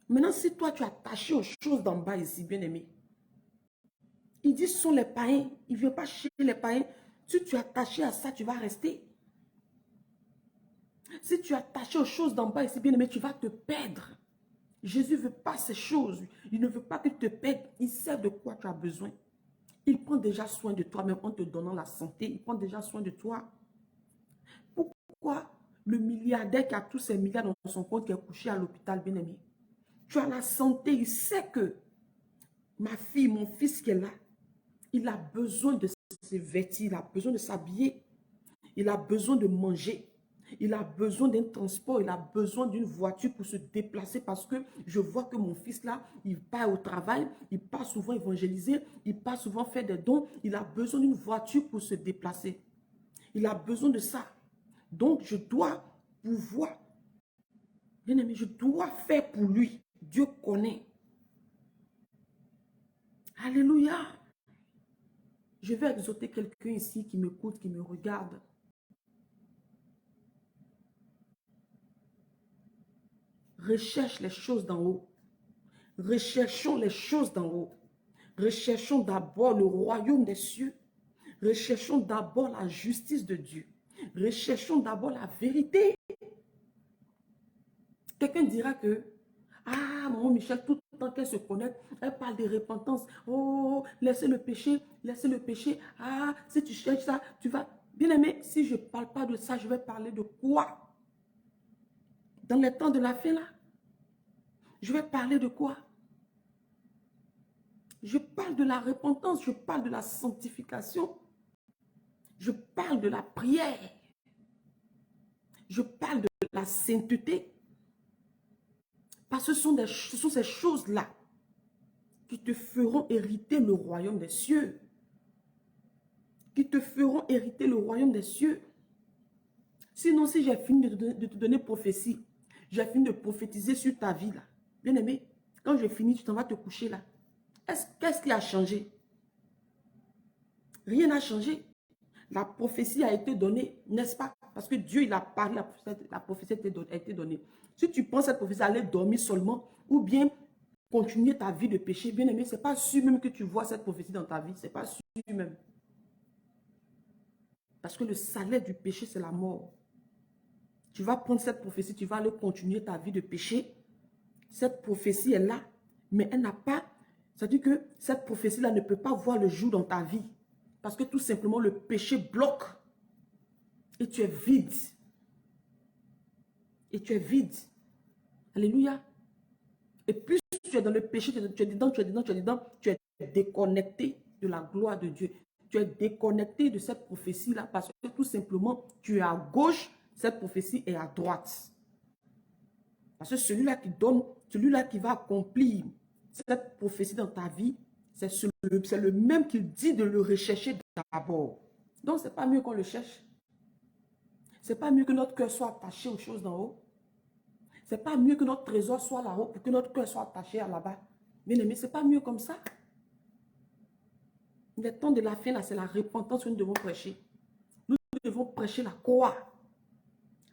Maintenant, si toi, tu es attaché aux choses d'en bas ici, bien-aimé, il dit, ce sont les païens. Il ne vient pas chercher les païens. Si tu es attaché à ça, tu vas rester. Si tu es attaché aux choses d'en bas ici, bien-aimé, tu vas te perdre. Jésus ne veut pas ces choses. Il ne veut pas que tu te perdes. Il sait de quoi tu as besoin. Il prend déjà soin de toi, même en te donnant la santé. Il prend déjà soin de toi. Pourquoi le milliardaire qui a tous ses milliards dans son compte, qui est couché à l'hôpital, bien-aimé, tu as la santé, il sait que ma fille, mon fils qui est là, il a besoin de se vêtir, il a besoin de s'habiller, il a besoin de manger, il a besoin d'un transport, il a besoin d'une voiture pour se déplacer parce que je vois que mon fils là, il part au travail, il part souvent évangéliser, il part souvent faire des dons, il a besoin d'une voiture pour se déplacer. Il a besoin de ça. Donc je dois pouvoir, bien aimé, je dois faire pour lui. Dieu connaît. Alléluia. Je vais exhorter quelqu'un ici qui m'écoute, qui me regarde. Recherche les choses d'en haut. Recherchons les choses d'en haut. Recherchons d'abord le royaume des cieux. Recherchons d'abord la justice de Dieu. Recherchons d'abord la vérité. Quelqu'un dira que, ah, maman Michel, tout le temps qu'elle se connecte, elle parle de repentance. Oh, laissez le péché, laissez le péché. Ah, si tu cherches ça, tu vas... Bien aimé, si je ne parle pas de ça, je vais parler de quoi? Dans les temps de la fin, là, je vais parler de quoi? Je parle de la repentance, je parle de la sanctification. Je parle de la prière. Je parle de la sainteté. Parce que ce sont ces choses-là qui te feront hériter le royaume des cieux. Qui te feront hériter le royaume des cieux. Sinon, si j'ai fini de te donner prophétie, j'ai fini de prophétiser sur ta vie, là. Bien aimé, quand j'ai fini, tu t'en vas te coucher, là. Qu'est-ce qui a changé? Rien n'a changé. La prophétie a été donnée, n'est-ce pas? Parce que Dieu, il a parlé, la prophétie a été donnée. Si tu penses cette prophétie aller dormir seulement, ou bien continuer ta vie de péché, bien aimé, ce n'est pas sûr même que tu vois cette prophétie dans ta vie. Ce n'est pas sûr même. Parce que le salaire du péché, c'est la mort. Tu vas prendre cette prophétie, tu vas aller continuer ta vie de péché. Cette prophétie est là, mais elle n'a pas... C'est-à-dire que cette prophétie-là ne peut pas voir le jour dans ta vie. Parce que tout simplement, le péché bloque. Et tu es vide. Et tu es vide. Alléluia. Et plus tu es dans le péché, tu es dedans, tu es dedans, tu es dedans, tu es déconnecté de la gloire de Dieu. Tu es déconnecté de cette prophétie-là parce que tout simplement, tu es à gauche, cette prophétie est à droite. Parce que celui-là qui donne, celui-là qui va accomplir cette prophétie dans ta vie, c'est le même qui dit de le rechercher d'abord. Donc, ce n'est pas mieux qu'on le cherche. Ce n'est pas mieux que notre cœur soit attaché aux choses d'en haut. Ce n'est pas mieux que notre trésor soit là-haut pour que notre cœur soit attaché à là-bas. Bien aimé, ce n'est pas mieux comme ça. Le temps de la fin, là, c'est la repentance que nous devons prêcher. Nous devons prêcher la croix.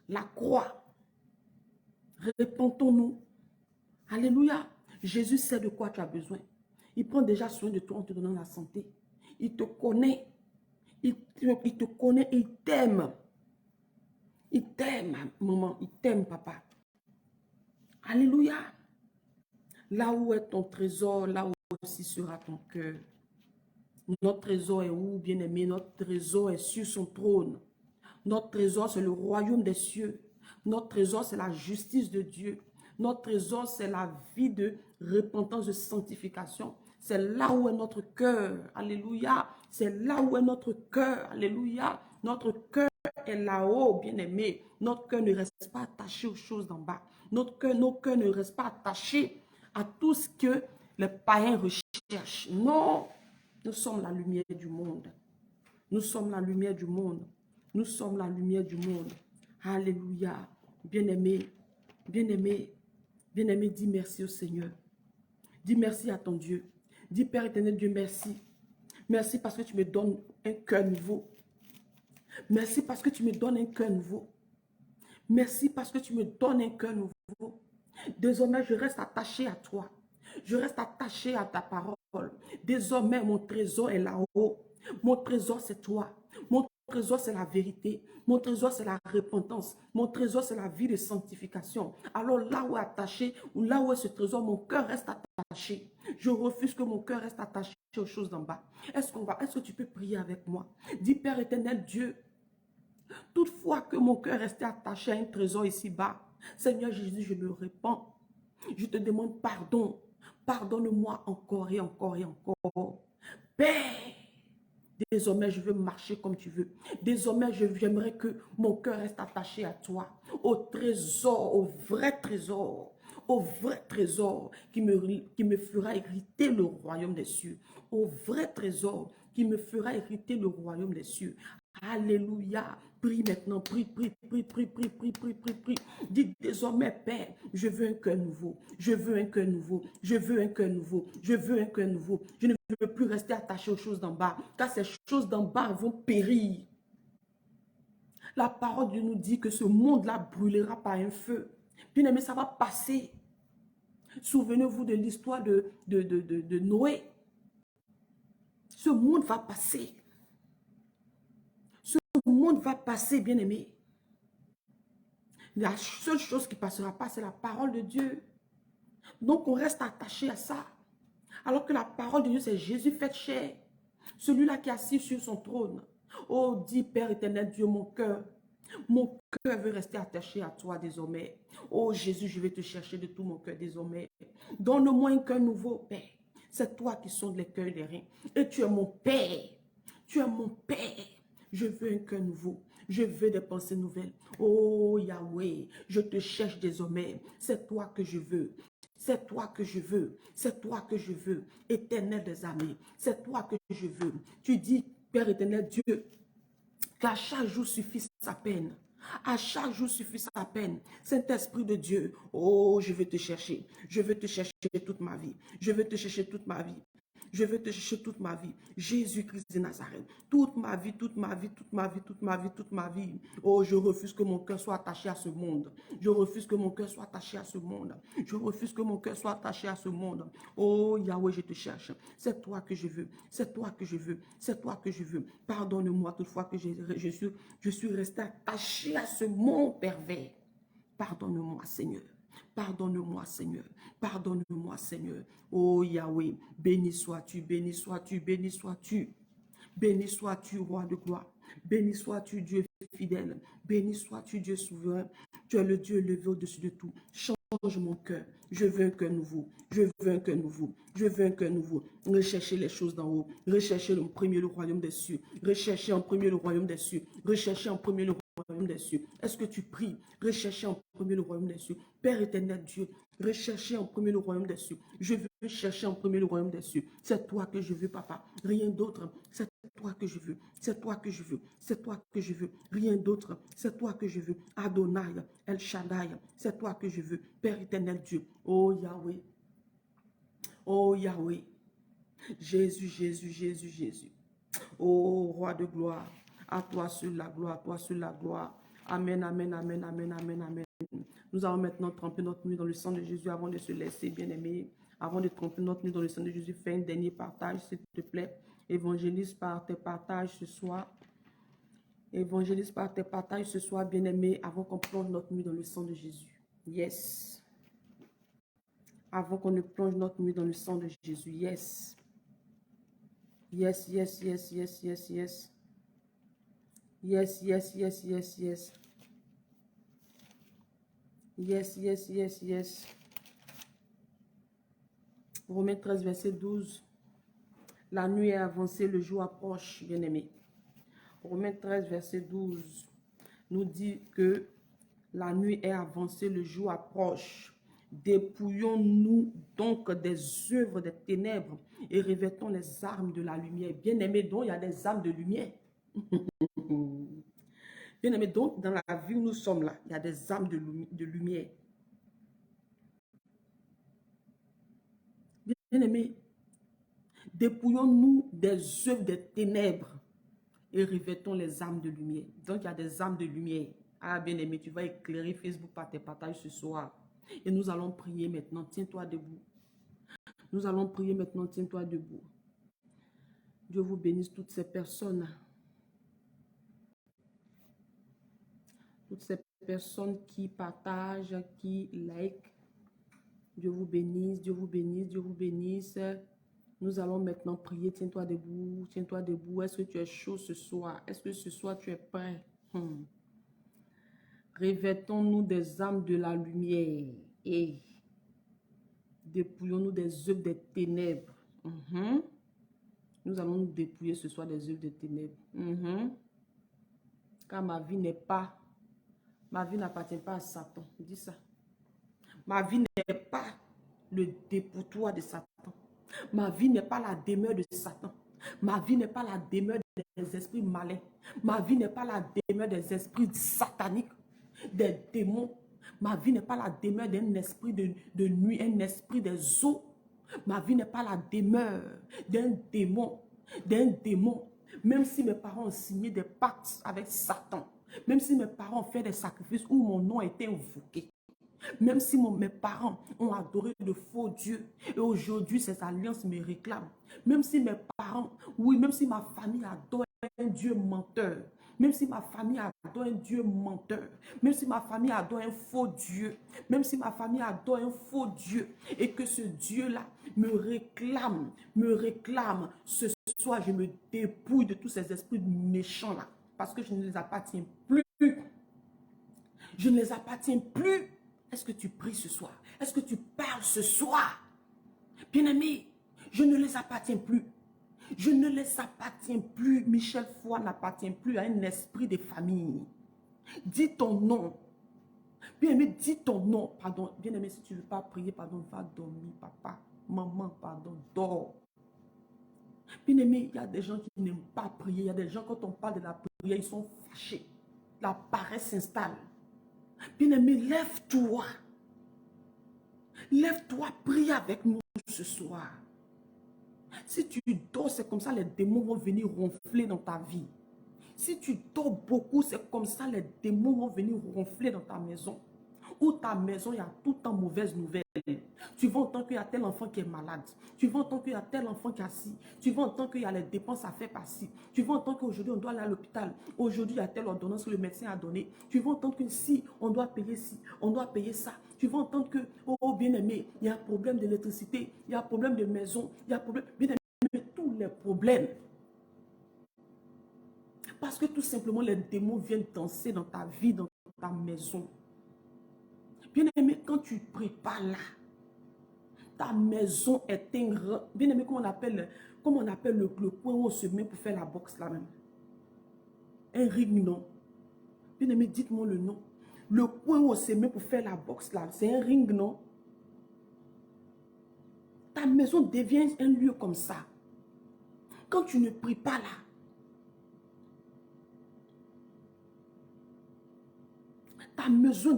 La croix. Repentons-nous. Alléluia. Jésus sait de quoi tu as besoin. Il prend déjà soin de toi en te donnant la santé. Il te connaît. Il te connaît et il t'aime. Il t'aime, maman. Il t'aime, papa. Alléluia. Là où est ton trésor, là où aussi sera ton cœur. Notre trésor est où, bien-aimé? Notre trésor est sur son trône. Notre trésor, c'est le royaume des cieux. Notre trésor, c'est la justice de Dieu. Notre trésor, c'est la vie de repentance, de sanctification. C'est là où est notre cœur. Alléluia. C'est là où est notre cœur. Alléluia. Notre cœur est là-haut, bien-aimé. Notre cœur ne reste pas attaché aux choses d'en bas. Nos cœurs ne restent pas attachés à tout ce que les païens recherchent. Non. Nous sommes la lumière du monde. Nous sommes la lumière du monde. Nous sommes la lumière du monde. Alléluia. Bien-aimé, bien-aimé, bien-aimé, dis merci au Seigneur. Dis merci à ton Dieu. Dis Père éternel Dieu, merci. Merci parce que tu me donnes un cœur nouveau. Merci parce que tu me donnes un cœur nouveau. Merci parce que tu me donnes un cœur nouveau. Désormais, je reste attaché à toi. Je reste attaché à ta parole. Désormais, mon trésor est là-haut. Mon trésor, c'est toi. Mon trésor, c'est la vérité. Mon trésor, c'est la repentance. Mon trésor, c'est la vie de sanctification. Alors là où est attaché, ou là où est ce trésor, mon cœur reste attaché. Je refuse que mon cœur reste attaché aux choses d'en bas. Est-ce que tu peux prier avec moi? Dis, Père éternel Dieu, toutefois que mon cœur restait attaché à un trésor ici-bas, Seigneur Jésus, je me répands. Je te demande pardon. Pardonne-moi encore et encore et encore. Père, désormais, je veux marcher comme tu veux. Désormais, j'aimerais que mon cœur reste attaché à toi, au trésor, au vrai trésor, qui me fera hériter le royaume des cieux, au vrai trésor qui me fera hériter le royaume des cieux. Alléluia. Prie maintenant, prie. Dites désormais, Père, je veux un cœur nouveau. Je veux un cœur nouveau. Je veux un cœur nouveau. Je veux un cœur nouveau. Je ne veux plus rester attaché aux choses d'en bas, car ces choses d'en bas vont périr. La parole de Dieu nous dit que ce monde-là brûlera par un feu. Bien aimé, ça va passer. Souvenez-vous de l'histoire de Noé. Ce monde va passer. Ce monde va passer, bien aimé. La seule chose qui ne passera pas, c'est la parole de Dieu. Donc, on reste attaché à ça. Alors que la parole de Dieu, c'est Jésus fait chair. Celui-là qui est assis sur son trône. Oh, dis Père éternel Dieu, mon cœur veut rester attaché à toi désormais. Oh Jésus, je vais te chercher de tout mon cœur désormais. Donne-moi un cœur nouveau, Père. C'est toi qui sondes les cœurs et les reins. Et tu es mon Père. Tu es mon Père. Je veux un cœur nouveau. Je veux des pensées nouvelles. Oh Yahweh, je te cherche désormais. C'est toi que je veux. C'est toi que je veux. C'est toi que je veux. Éternel des armées. C'est toi que je veux. Tu dis, Père éternel Dieu, qu'à chaque jour suffit sa peine. À chaque jour suffit sa peine. Saint-Esprit de Dieu, oh, je veux te chercher. Je veux te chercher toute ma vie. Je veux te chercher toute ma vie. Je veux te chercher toute ma vie. Jésus-Christ de Nazareth. Toute ma vie, toute ma vie, toute ma vie, toute ma vie, toute ma vie. Oh, je refuse que mon cœur soit attaché à ce monde. Je refuse que mon cœur soit attaché à ce monde. Je refuse que mon cœur soit attaché à ce monde. Oh, Yahweh, je te cherche. C'est toi que je veux. C'est toi que je veux. C'est toi que je veux. Pardonne-moi toutefois que je suis resté attaché à ce monde pervers. Pardonne-moi, Seigneur. Pardonne-moi, Seigneur. Pardonne-moi, Seigneur. Oh Yahweh, béni sois-tu, béni sois-tu, béni sois-tu. Béni sois-tu, roi de gloire. Béni sois-tu, Dieu fidèle. Béni sois-tu, Dieu souverain. Tu es le Dieu élevé au-dessus de tout. Change mon cœur. Je veux un cœur nouveau. Je veux un cœur nouveau. Je veux un cœur nouveau. Recherchez les choses d'en haut. Recherchez en premier le royaume des cieux. Recherchez en premier le royaume des cieux. Recherchez en premier le royaume des cieux. Est-ce que tu pries? Recherchez en premier le royaume des cieux. Père éternel Dieu, recherchez en premier le royaume des cieux. Je veux chercher en premier le royaume des cieux. C'est toi que je veux, papa. Rien d'autre. C'est toi que je veux. C'est toi que je veux. C'est toi que je veux. Rien d'autre. C'est toi que je veux. Adonai, El Shaddai. C'est toi que je veux. Père éternel Dieu. Oh Yahweh. Oh Yahweh. Jésus, Jésus, Jésus, Jésus. Oh roi de gloire. À toi seul la gloire. À toi seul la gloire. Amen, amen, amen, amen, amen, amen. Nous allons maintenant tremper notre nuit dans le sang de Jésus avant de se laisser, bien-aimé. Avant de tremper notre nuit dans le sang de Jésus, fais un dernier partage, s'il te plaît. Évangélise par tes partages ce soir. Évangélise par tes partages ce soir, bien-aimé, avant qu'on plonge notre nuit dans le sang de Jésus. Yes. Avant qu'on ne plonge notre nuit dans le sang de Jésus. Yes. Yes, yes, yes, yes, yes, yes. Yes, yes, yes, yes, yes. Yes, yes, yes, yes. Romains 13, verset 12. La nuit est avancée, le jour approche, bien-aimé. Romains 13, verset 12 nous dit que la nuit est avancée, le jour approche. Dépouillons-nous donc des œuvres des ténèbres et revêtons les armes de la lumière. Bien-aimé, donc il y a des armes de lumière. Bien-aimé, donc dans la vie où nous sommes là, il y a des armes de lumière. Bien-aimé, dépouillons-nous des œuvres des ténèbres et revêtons les armes de lumière. Donc, il y a des armes de lumière. Ah, bien-aimé, tu vas éclairer Facebook par tes partages ce soir. Et nous allons prier maintenant. Tiens-toi debout. Nous allons prier maintenant. Tiens-toi debout. Dieu vous bénisse toutes ces personnes. Toutes ces personnes qui partagent, qui like. Dieu vous bénisse, Dieu vous bénisse, Dieu vous bénisse. Nous allons maintenant prier. Tiens-toi debout, tiens-toi debout. Est-ce que tu es chaud ce soir? Est-ce que ce soir tu es prêt? Revêtons-nous des armes de la lumière et dépouillons-nous des œuvres des ténèbres. Nous allons nous dépouiller ce soir des œuvres des ténèbres. Car ma vie n'appartient pas à Satan. Dis ça. Ma vie n'est pas le dépouillement de Satan. Ma vie n'est pas la demeure de Satan. Ma vie n'est pas la demeure des esprits malins. Ma vie n'est pas la demeure des esprits sataniques, des démons. Ma vie n'est pas la demeure d'un esprit de nuit, un esprit des eaux. Ma vie n'est pas la demeure d'un démon, Même si mes parents ont signé des pactes avec Satan, même si mes parents ont fait des sacrifices où mon nom a été invoqué, même si mes parents ont adoré de faux dieux et aujourd'hui ces alliances me réclament. Même si mes parents, oui, même si ma famille adore un Dieu menteur. même si ma famille adore un Dieu menteur, même si ma famille adore un faux Dieu, même si ma famille adore un faux Dieu, et que ce Dieu-là me réclame, ce soir, je me dépouille de tous ces esprits méchants-là, parce que je ne les appartiens plus. Je ne les appartiens plus. Est-ce que tu pries ce soir? Est-ce que tu parles ce soir? Bien-aimé, je ne les appartiens plus. Je ne les appartiens plus. Michel Foy n'appartient plus à un esprit de famille. Dis ton nom. Bien-aimé, dis ton nom. Pardon, bien-aimé, si tu ne veux pas prier, pardon, va dormir, papa. Maman, pardon, dors. Bien-aimé, il y a des gens qui n'aiment pas prier. Il y a des gens, quand on parle de la prière, ils sont fâchés. La paresse s'installe. Bien-aimé, lève-toi. Lève-toi, prie avec nous ce soir. Si tu dors, c'est comme ça, les démons vont venir ronfler dans ta vie. Si tu dors beaucoup, c'est comme ça, les démons vont venir ronfler dans ta maison. Ou ta maison, il y a tout le temps mauvaise nouvelle. Tu vas entendre qu'il y a tel enfant qui est malade. Tu vas entendre qu'il y a tel enfant qui est assis. Tu vas entendre qu'il y a les dépenses à faire par-ci. Tu vas entendre qu'aujourd'hui, on doit aller à l'hôpital. Aujourd'hui, il y a telle ordonnance que le médecin a donnée. Tu vas entendre que si, on doit payer ci, on doit payer ça. Tu vas entendre que, oh bien-aimé, il y a un problème d'électricité, il y a un problème de maison, il y a un problème, bien-aimé, tous les problèmes. Parce que tout simplement, les démons viennent danser dans ta vie, dans ta maison. Bien-aimé, quand tu ne pries pas là, ta maison est un... Bien-aimé, comment on appelle le coin où on se met pour faire la boxe là même? Un ring, non? Bien-aimé, dites-moi le nom. Le coin où on se met pour faire la boxe là, c'est un ring, non? Ta maison devient un lieu comme ça. Quand tu ne pries pas là,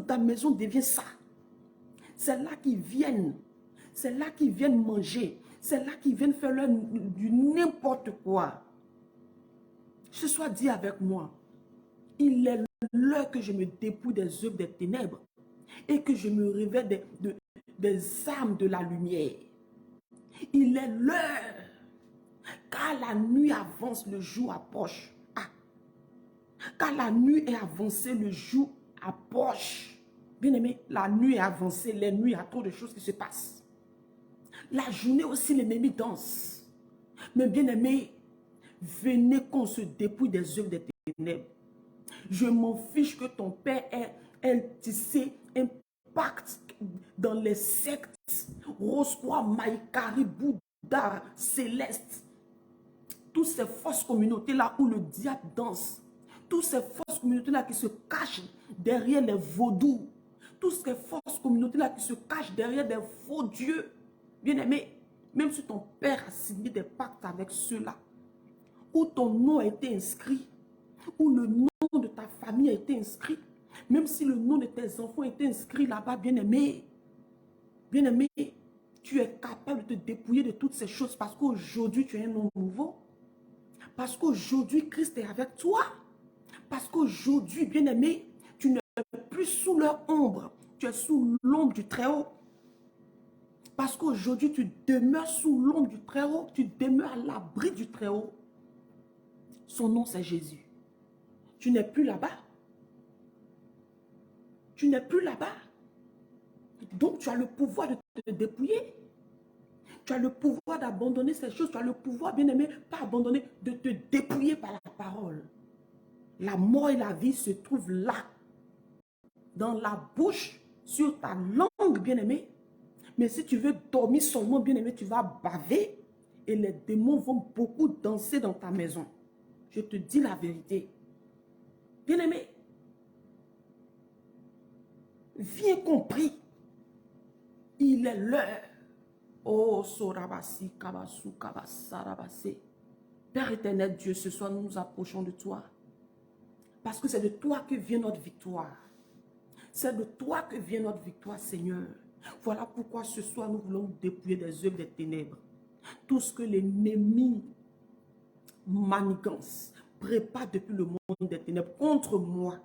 ta maison devient ça. C'est là qu'ils viennent. C'est là qu'ils viennent manger. C'est là qu'ils viennent faire du n'importe quoi. Ce soir, dis avec moi. Il est l'heure que je me dépouille des œuvres des ténèbres et que je me révèle des armes de la lumière. Il est l'heure. Car la nuit avance, le jour approche. Ah. Car la nuit est avancée, le jour approche. Bien-aimé, la nuit est avancée, les nuits, il y a trop de choses qui se passent. La journée aussi, l'ennemi danse. Mais bien-aimé, venez qu'on se dépouille des œuvres des ténèbres. Je m'en fiche que ton père ait tissé un pacte dans les sectes. Rose-Croix, Maïkari, Bouddha, Céleste. Toutes ces fausses communautés-là où le diable danse. Toutes ces fausses communautés-là qui se cachent derrière les vaudous. Toutes ces fausses communautés-là qui se cachent derrière des faux dieux. Bien-aimé, même si ton père a signé des pactes avec ceux-là, où ton nom a été inscrit, où le nom de ta famille a été inscrit, même si le nom de tes enfants a été inscrit là-bas, bien-aimé, tu es capable de te dépouiller de toutes ces choses parce qu'aujourd'hui, tu es un homme nouveau. Parce qu'aujourd'hui, Christ est avec toi. Parce qu'aujourd'hui, bien-aimé, tu n'es plus sous leur ombre, tu es sous l'ombre du Très-Haut. Parce qu'aujourd'hui, tu demeures sous l'ombre du Très-Haut, tu demeures à l'abri du Très-Haut. Son nom, c'est Jésus. Tu n'es plus là-bas. Tu n'es plus là-bas. Donc, tu as le pouvoir de te dépouiller. Tu as le pouvoir d'abandonner ces choses. Tu as le pouvoir, bien-aimé, pas abandonner, de te dépouiller par la parole. La mort et la vie se trouvent là. Dans la bouche, sur ta langue, bien-aimé. Mais si tu veux dormir seulement, bien-aimé, tu vas baver. Et les démons vont beaucoup danser dans ta maison. Je te dis la vérité. Bien-aimé, viens compris. Il est l'heure. Oh, Sorabasi, Kabasu, Kabasarabase. Père éternel Dieu, ce soir nous nous approchons de toi. Parce que c'est de toi que vient notre victoire. C'est de toi que vient notre victoire, Seigneur. Voilà pourquoi ce soir nous voulons dépouiller des œuvres des ténèbres. Tout ce que l'ennemi manigance, prépare depuis le monde des ténèbres contre moi,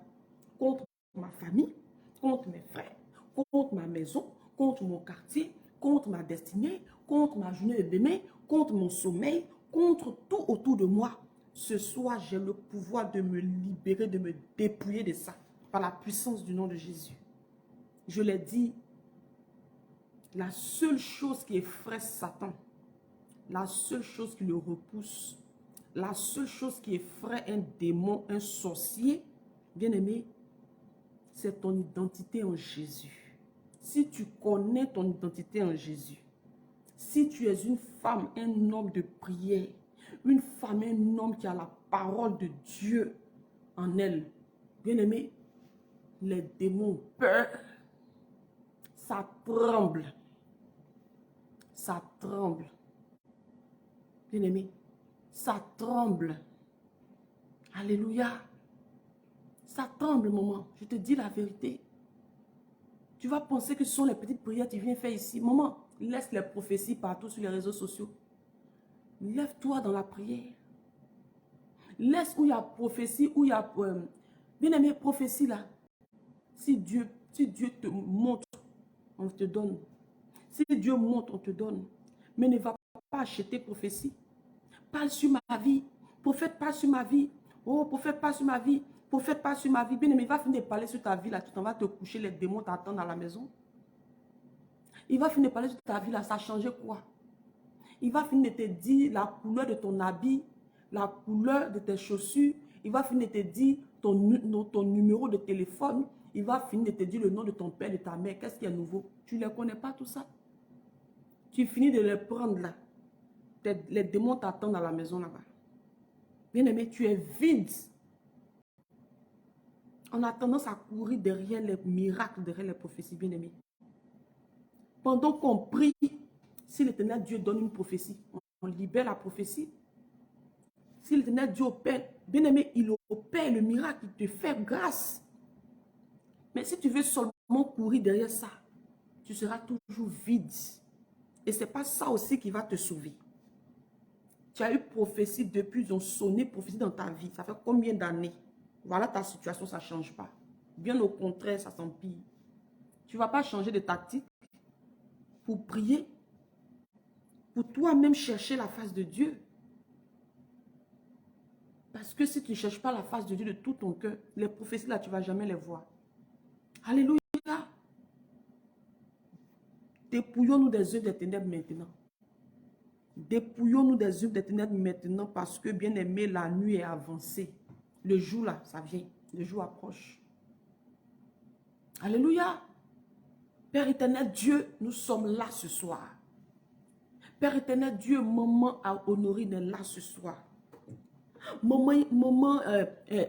contre ma famille, contre mes frères, contre ma maison, contre mon quartier, contre ma destinée, contre ma journée de demain, contre mon sommeil, contre tout autour de moi. Ce soir, j'ai le pouvoir de me libérer, de me dépouiller de ça, par la puissance du nom de Jésus. Je l'ai dit, la seule chose qui effraie Satan, la seule chose qui le repousse, la seule chose qui effraie un démon, un sorcier, bien-aimé, c'est ton identité en Jésus. Si tu connais ton identité en Jésus, si tu es une femme, un homme de prière, une femme, un homme qui a la parole de Dieu en elle, bien-aimé, les démons peur, ça tremble. Ça tremble. Bien-aimé, ça tremble. Alléluia. Ça tremble, maman. Je te dis la vérité. Tu vas penser que ce sont les petites prières que tu viens faire ici. Maman, laisse les prophéties partout sur les réseaux sociaux. Lève-toi dans la prière. Laisse où il y a prophétie, où il y a... bien-aimé, prophétie là. Si Dieu te montre, on te donne. Si Dieu montre, on te donne. Mais ne va pas acheter prophétie. Parle sur ma vie. Prophète, parle sur ma vie. Oh, prophète, parle sur ma vie. Prophète, parle sur ma vie. Bien aimé, il va finir de parler sur ta vie là. Tu t'en vas te coucher, les démons t'attendent à la maison. Il va finir de parler sur ta vie là. Ça a changé quoi? Il va finir de te dire la couleur de ton habit, la couleur de tes chaussures. Il va finir de te dire ton numéro de téléphone. Il va finir de te dire le nom de ton père, de ta mère. Qu'est-ce qui est nouveau? Tu ne les connais pas tout ça? Tu finis de les prendre là. Les démons t'attendent à la maison là-bas. Bien-aimé, tu es vide. On a tendance à courir derrière les miracles, derrière les prophéties, bien-aimé. Pendant qu'on prie, si l'Éternel Dieu donne une prophétie, on libère la prophétie. Si l'Éternel Dieu opère, bien-aimé, il opère le miracle, il te fait grâce. Mais si tu veux seulement courir derrière ça, tu seras toujours vide. Et ce n'est pas ça aussi qui va te sauver. Tu as eu prophétie depuis, ils ont sonné prophétie dans ta vie. Ça fait combien d'années? Voilà ta situation, ça ne change pas. Bien au contraire, ça s'empire. Tu ne vas pas changer de tactique pour prier, pour toi-même chercher la face de Dieu. Parce que si tu ne cherches pas la face de Dieu de tout ton cœur, les prophéties là, tu ne vas jamais les voir. Alléluia. Dépouillons-nous des œuvres des ténèbres maintenant. Dépouillons-nous des œuvres des ténèbres maintenant parce que, bien aimé, la nuit est avancée. Le jour là, ça vient. Le jour approche. Alléluia. Père éternel, Dieu, nous sommes là ce soir. Père éternel, Dieu, maman Honorine est là ce soir. Maman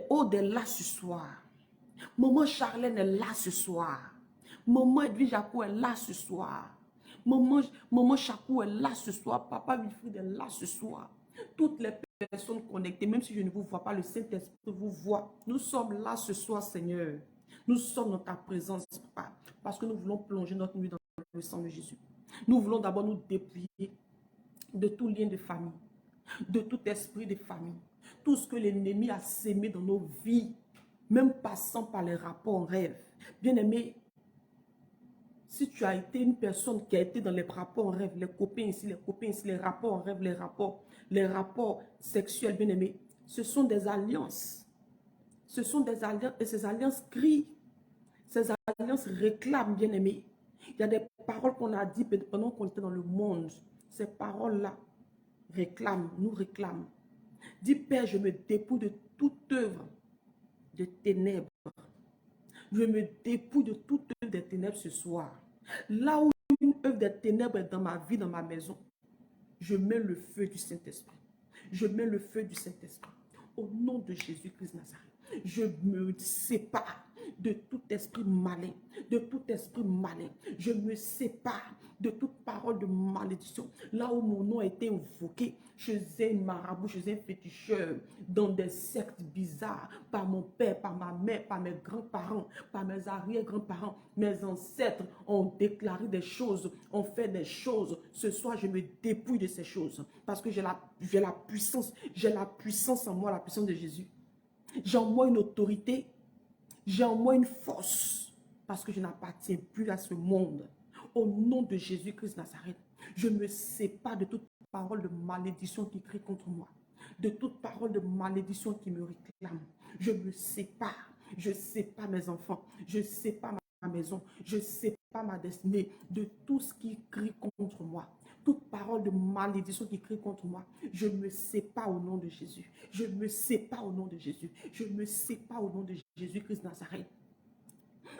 Aude est là ce soir. Maman Charlène est là ce soir. Maman Edwige Jaco est là ce soir. Maman Chakou est là ce soir. Papa Wilfried est là ce soir. Toutes les personnes connectées, même si je ne vous vois pas, le Saint-Esprit vous voit. Nous sommes là ce soir, Seigneur. Nous sommes dans ta présence, Papa, parce que nous voulons plonger notre nuit dans le sang de Jésus. Nous voulons d'abord nous dépouiller de tout lien de famille, de tout esprit de famille, tout ce que l'ennemi a sémé dans nos vies, même passant par les rapports en rêve. Bien-aimé, si tu as été une personne qui a été dans les rapports en rêve, les copains ici, les rapports en rêve, les rapports sexuels, bien-aimés, ce sont des alliances. Ce sont des alliances et ces alliances crient. Ces alliances réclament, bien-aimés. Il y a des paroles qu'on a dites pendant qu'on était dans le monde. Ces paroles-là nous réclament. Dis, Père, je me dépouille de toute œuvre de ténèbres. Je me dépouille de toute œuvre des ténèbres ce soir. Là où une œuvre des ténèbres est dans ma vie, dans ma maison, je mets le feu du Saint-Esprit. Je mets le feu du Saint-Esprit. Au nom de Jésus-Christ Nazareth, je me sépare de tout esprit malin, de tout esprit malin. Je me sépare de toute parole de malédiction. Là où mon nom a été invoqué, chez un marabout, chez un féticheur, dans des sectes bizarres, par mon père, par ma mère, par mes grands-parents, par mes arrière-grands-parents, mes ancêtres ont déclaré des choses, ont fait des choses. Ce soir, je me dépouille de ces choses parce que j'ai la puissance en moi, la puissance de Jésus. J'ai en moi une autorité, j'ai en moi une force parce que je n'appartiens plus à ce monde. Au nom de Jésus-Christ Nazareth, je me sépare de toute parole de malédiction qui crie contre moi. de toute parole de malédiction qui me réclame. Je me sépare. Je sépare mes enfants. Je sépare ma maison. Je sépare ma destinée de tout ce qui crie contre moi. Toute parole de malédiction qui crie contre moi, je me sépare au nom de Jésus. Je me sépare au nom de Jésus. Je me sépare au nom de Jésus-Christ Nazareth.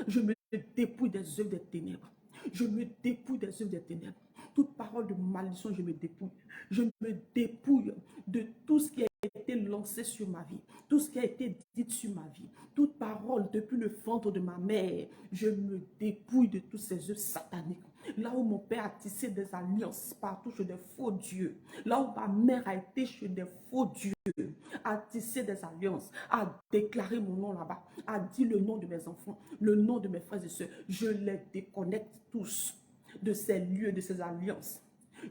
Je me dépouille des œuvres des ténèbres. Je me dépouille des œuvres des ténèbres. Toute parole de malédiction, je me dépouille. Je me dépouille de tout ce qui a été lancé sur ma vie, tout ce qui a été dit sur ma vie, toute parole depuis le ventre de ma mère. Je me dépouille de tous ces œuvres sataniques. Là où mon père a tissé des alliances partout chez des faux dieux, là où ma mère a été chez des faux dieux, a tissé des alliances, a déclaré mon nom là-bas, a dit le nom de mes enfants, le nom de mes frères et sœurs, je les déconnecte tous de ces lieux, de ces alliances.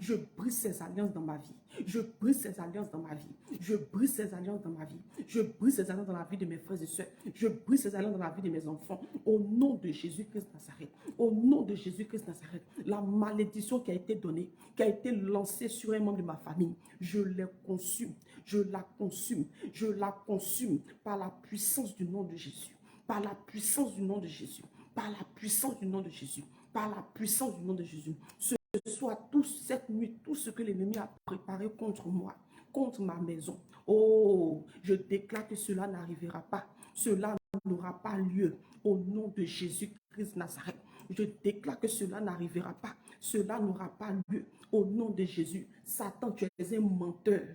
Je brise ces alliances dans ma vie. Je brise ces alliances dans ma vie. Je brise ces alliances dans ma vie. Je brise ces alliances dans la vie de mes frères et sœurs. Je brise ces alliances dans la vie de mes enfants. Au nom de Jésus-Christ Nazareth. Au nom de Jésus-Christ Nazareth. La malédiction qui a été donnée, qui a été lancée sur un membre de ma famille, je les consume. Je la consume. Je la consume par la puissance du nom de Jésus. Par la puissance du nom de Jésus. Par la puissance du nom de Jésus. Par la puissance du nom de Jésus. Ce soit cette nuit, tout ce que l'ennemi a préparé contre moi, contre ma maison. Oh, je déclare que cela n'arrivera pas. Cela n'aura pas lieu. Au nom de Jésus-Christ Nazareth. Je déclare que cela n'arrivera pas. Cela n'aura pas lieu. Au nom de Jésus. Satan, tu es un menteur.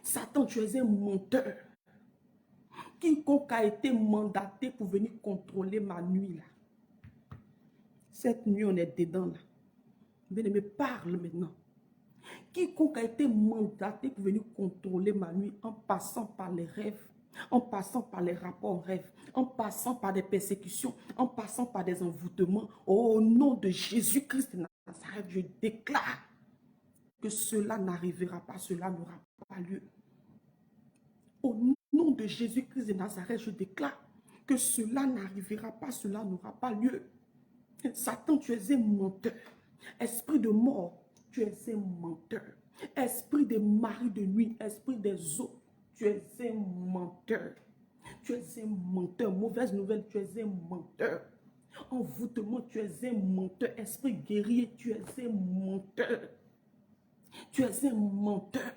Satan, tu es un menteur. Quiconque a été mandaté pour venir contrôler ma nuit là. Cette nuit, on est dedans là. Bien-aimé, parle maintenant. Quiconque a été mandaté pour venir contrôler ma nuit en passant par les rêves, en passant par les rapports rêves, en passant par des persécutions, en passant par des envoûtements, au nom de Jésus-Christ de Nazareth, je déclare que cela n'arrivera pas, cela n'aura pas lieu. Au nom de Jésus-Christ de Nazareth, je déclare que cela n'arrivera pas, cela n'aura pas lieu. Satan, tu es un menteur. Esprit de mort, tu es un menteur. Esprit de mari de nuit, esprit des eaux, tu es un menteur. Tu es un menteur. Mauvaise nouvelle, tu es un menteur. Envoûtement, tu es un menteur. Esprit guerrier, tu es un menteur. Tu es un menteur.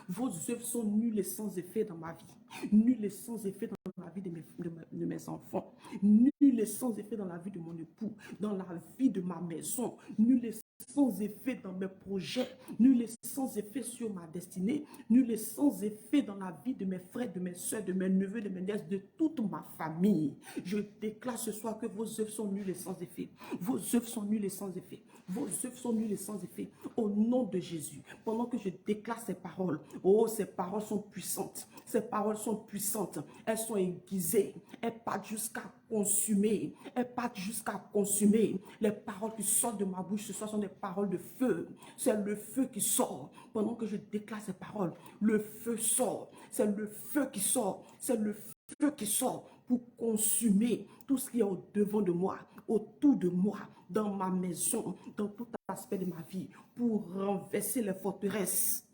Vos œuvres sont nulles et sans effet dans ma vie. Nulles et sans effet dans la vie de mes enfants. Nulles et sans effet dans la vie de mon époux. Dans la vie de ma maison. Nulles et sans effet dans mes projets. Nulles et sans effet sur ma destinée. Nulles et sans effet dans la vie de mes frères, de mes soeurs, de mes neveux, de mes nièces, de toute ma famille. Je déclare ce soir que vos œuvres sont nulles et sans effet. Vos œuvres sont nulles et sans effet. Vos œuvres sont nulles et sans effet. Au nom de Jésus, pendant que je déclare ces paroles, oh, ces paroles sont puissantes. Ces paroles sont puissantes. Elles sont aiguisées. Elles partent jusqu'à consumer. Elles partent jusqu'à consumer. Les paroles qui sortent de ma bouche ce soir sont des paroles de feu. C'est le feu qui sort. Pendant que je déclare ces paroles, le feu sort. C'est le feu qui sort. C'est le feu qui sort pour consumer tout ce qui est au-devant de moi, autour de moi, dans ma maison, dans tout aspect de ma vie, pour renverser les forteresses.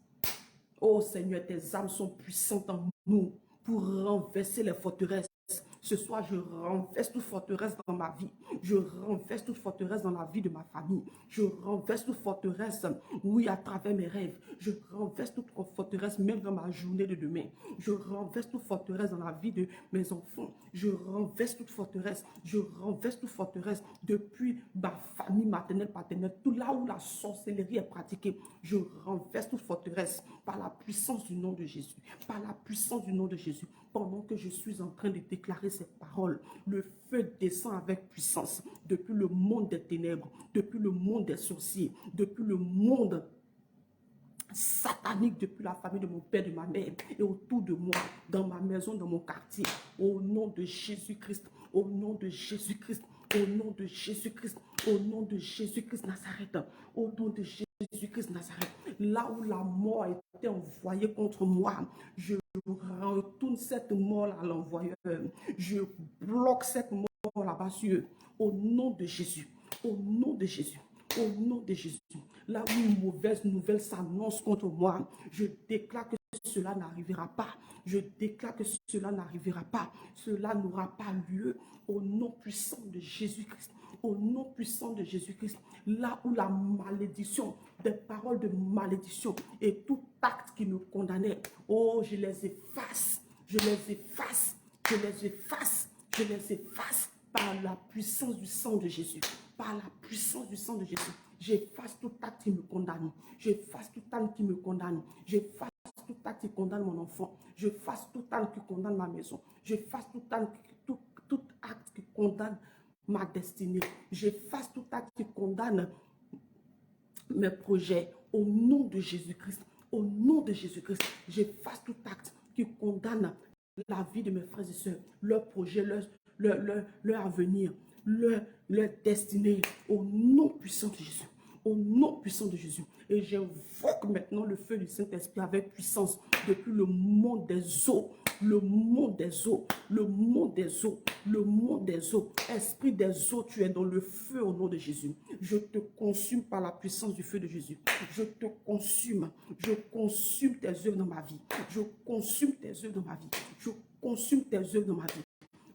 Oh Seigneur, tes âmes sont puissantes en nous pour renverser les forteresses. Ce soir, je renverse toute forteresse dans ma vie. Je renverse toute forteresse dans la vie de ma famille. Je renverse toute forteresse, oui, à travers mes rêves. Je renverse toute forteresse même dans ma journée de demain. Je renverse toute forteresse dans la vie de mes enfants. Je renverse toute forteresse. Je renverse toute forteresse depuis ma famille maternelle, paternelle, tout là où la sorcellerie est pratiquée. Je renverse toute forteresse par la puissance du nom de Jésus. Par la puissance du nom de Jésus. Pendant que je suis en train de déclarer ces paroles, le feu descend avec puissance depuis le monde des ténèbres, depuis le monde des sorciers, depuis le monde satanique, depuis la famille de mon père, de ma mère et autour de moi, dans ma maison, dans mon quartier. Au nom de Jésus-Christ, au nom de Jésus-Christ, au nom de Jésus-Christ, au nom de Jésus-Christ Nazareth, au nom de Jésus-Christ Nazareth. Là où la mort a été envoyée contre moi, je retourne cette mort à l'envoyeur. Je bloque cette mort là-bas sur eux. Au nom de Jésus. Au nom de Jésus. Au nom de Jésus. là où une mauvaise nouvelle s'annonce contre moi, je déclare que cela n'arrivera pas. Je déclare que cela n'arrivera pas. Cela n'aura pas lieu au nom puissant de Jésus-Christ. Au nom puissant de Jésus-Christ, là où la malédiction, des paroles de malédiction et tout acte qui me condamnait, oh, je les efface, je les efface, je les efface, je les efface par la puissance du sang de Jésus. Par la puissance du sang de Jésus, j'efface tout acte qui me condamne. J'efface tout acte qui me condamne. J'efface tout acte qui condamne mon enfant. J'efface tout acte qui condamne ma maison. J'efface tout acte qui condamne ma destinée. J'efface tout acte qui condamne mes projets. Au nom de Jésus-Christ, au nom de Jésus-Christ, j'efface tout acte qui condamne la vie de mes frères et sœurs, leurs projets, leur avenir, leur destinée, au nom puissant de Jésus. Au nom puissant de Jésus. Et j'invoque maintenant le feu du Saint-Esprit avec puissance depuis le monde des eaux, le monde des eaux, le monde des eaux, le monde des eaux. Esprit des eaux, tu es dans le feu au nom de Jésus. Je te consume par la puissance du feu de Jésus. Je te consume. Je consume tes œuvres dans ma vie. Je consume tes œuvres dans ma vie. Je consume tes œuvres dans ma vie.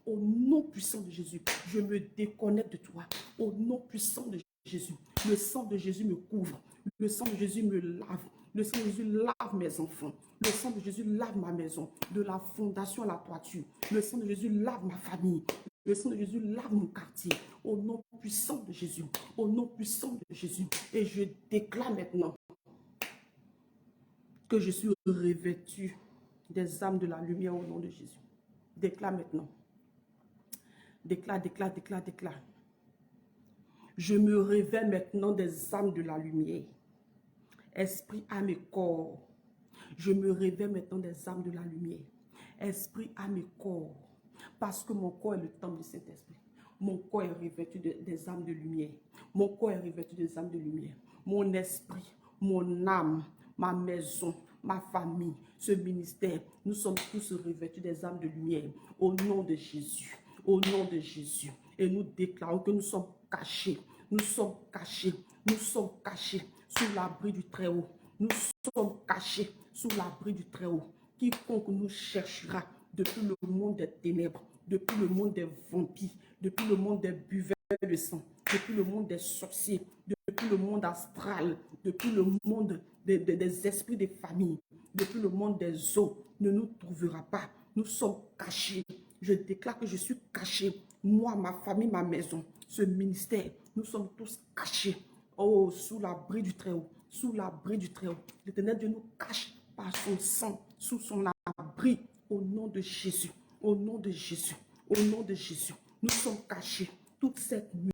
Au nom puissant de Jésus, je me déconnecte de toi. Au nom puissant de Jésus, le sang de Jésus me couvre. Le sang de Jésus me lave. Le sang de Jésus lave mes enfants. Le sang de Jésus lave ma maison, de la fondation à la toiture. Le sang de Jésus lave ma famille. Le sang de Jésus lave mon quartier. Au nom puissant de Jésus. Au nom puissant de Jésus. Et je déclare maintenant que je suis revêtu des âmes de la lumière au nom de Jésus. Déclare maintenant. Déclare, déclare, déclare, déclare. Je me révèle maintenant des âmes de la lumière. Esprit, âme et corps. Je me révèle maintenant des âmes de la lumière. Esprit, âme et corps. Parce que mon corps est le temple du Saint-Esprit. Mon corps est revêtu des âmes de lumière. Mon corps est revêtu des âmes de lumière. Mon esprit, mon âme, ma maison, ma famille, ce ministère, nous sommes tous revêtus des âmes de lumière. Au nom de Jésus. Au nom de Jésus. Et nous déclarons que nous sommes cachés. Nous sommes cachés. Nous sommes cachés sous l'abri du Très-Haut. Nous sommes cachés sous l'abri du Très-Haut. Quiconque nous cherchera depuis le monde des ténèbres, depuis le monde des vampires, depuis le monde des buveurs de sang, depuis le monde des sorciers, depuis le monde astral, depuis le monde des esprits des familles, depuis le monde des eaux, ne nous trouvera pas. Nous sommes cachés. Je déclare que je suis caché. Moi, ma famille, ma maison, ce ministère, nous sommes tous cachés. Oh, sous l'abri du Très-Haut, sous l'abri du Très-Haut. L'Éternel Dieu nous cache par son sang, sous son abri, au nom de Jésus, au nom de Jésus, au nom de Jésus. Nous sommes cachés toute cette nuit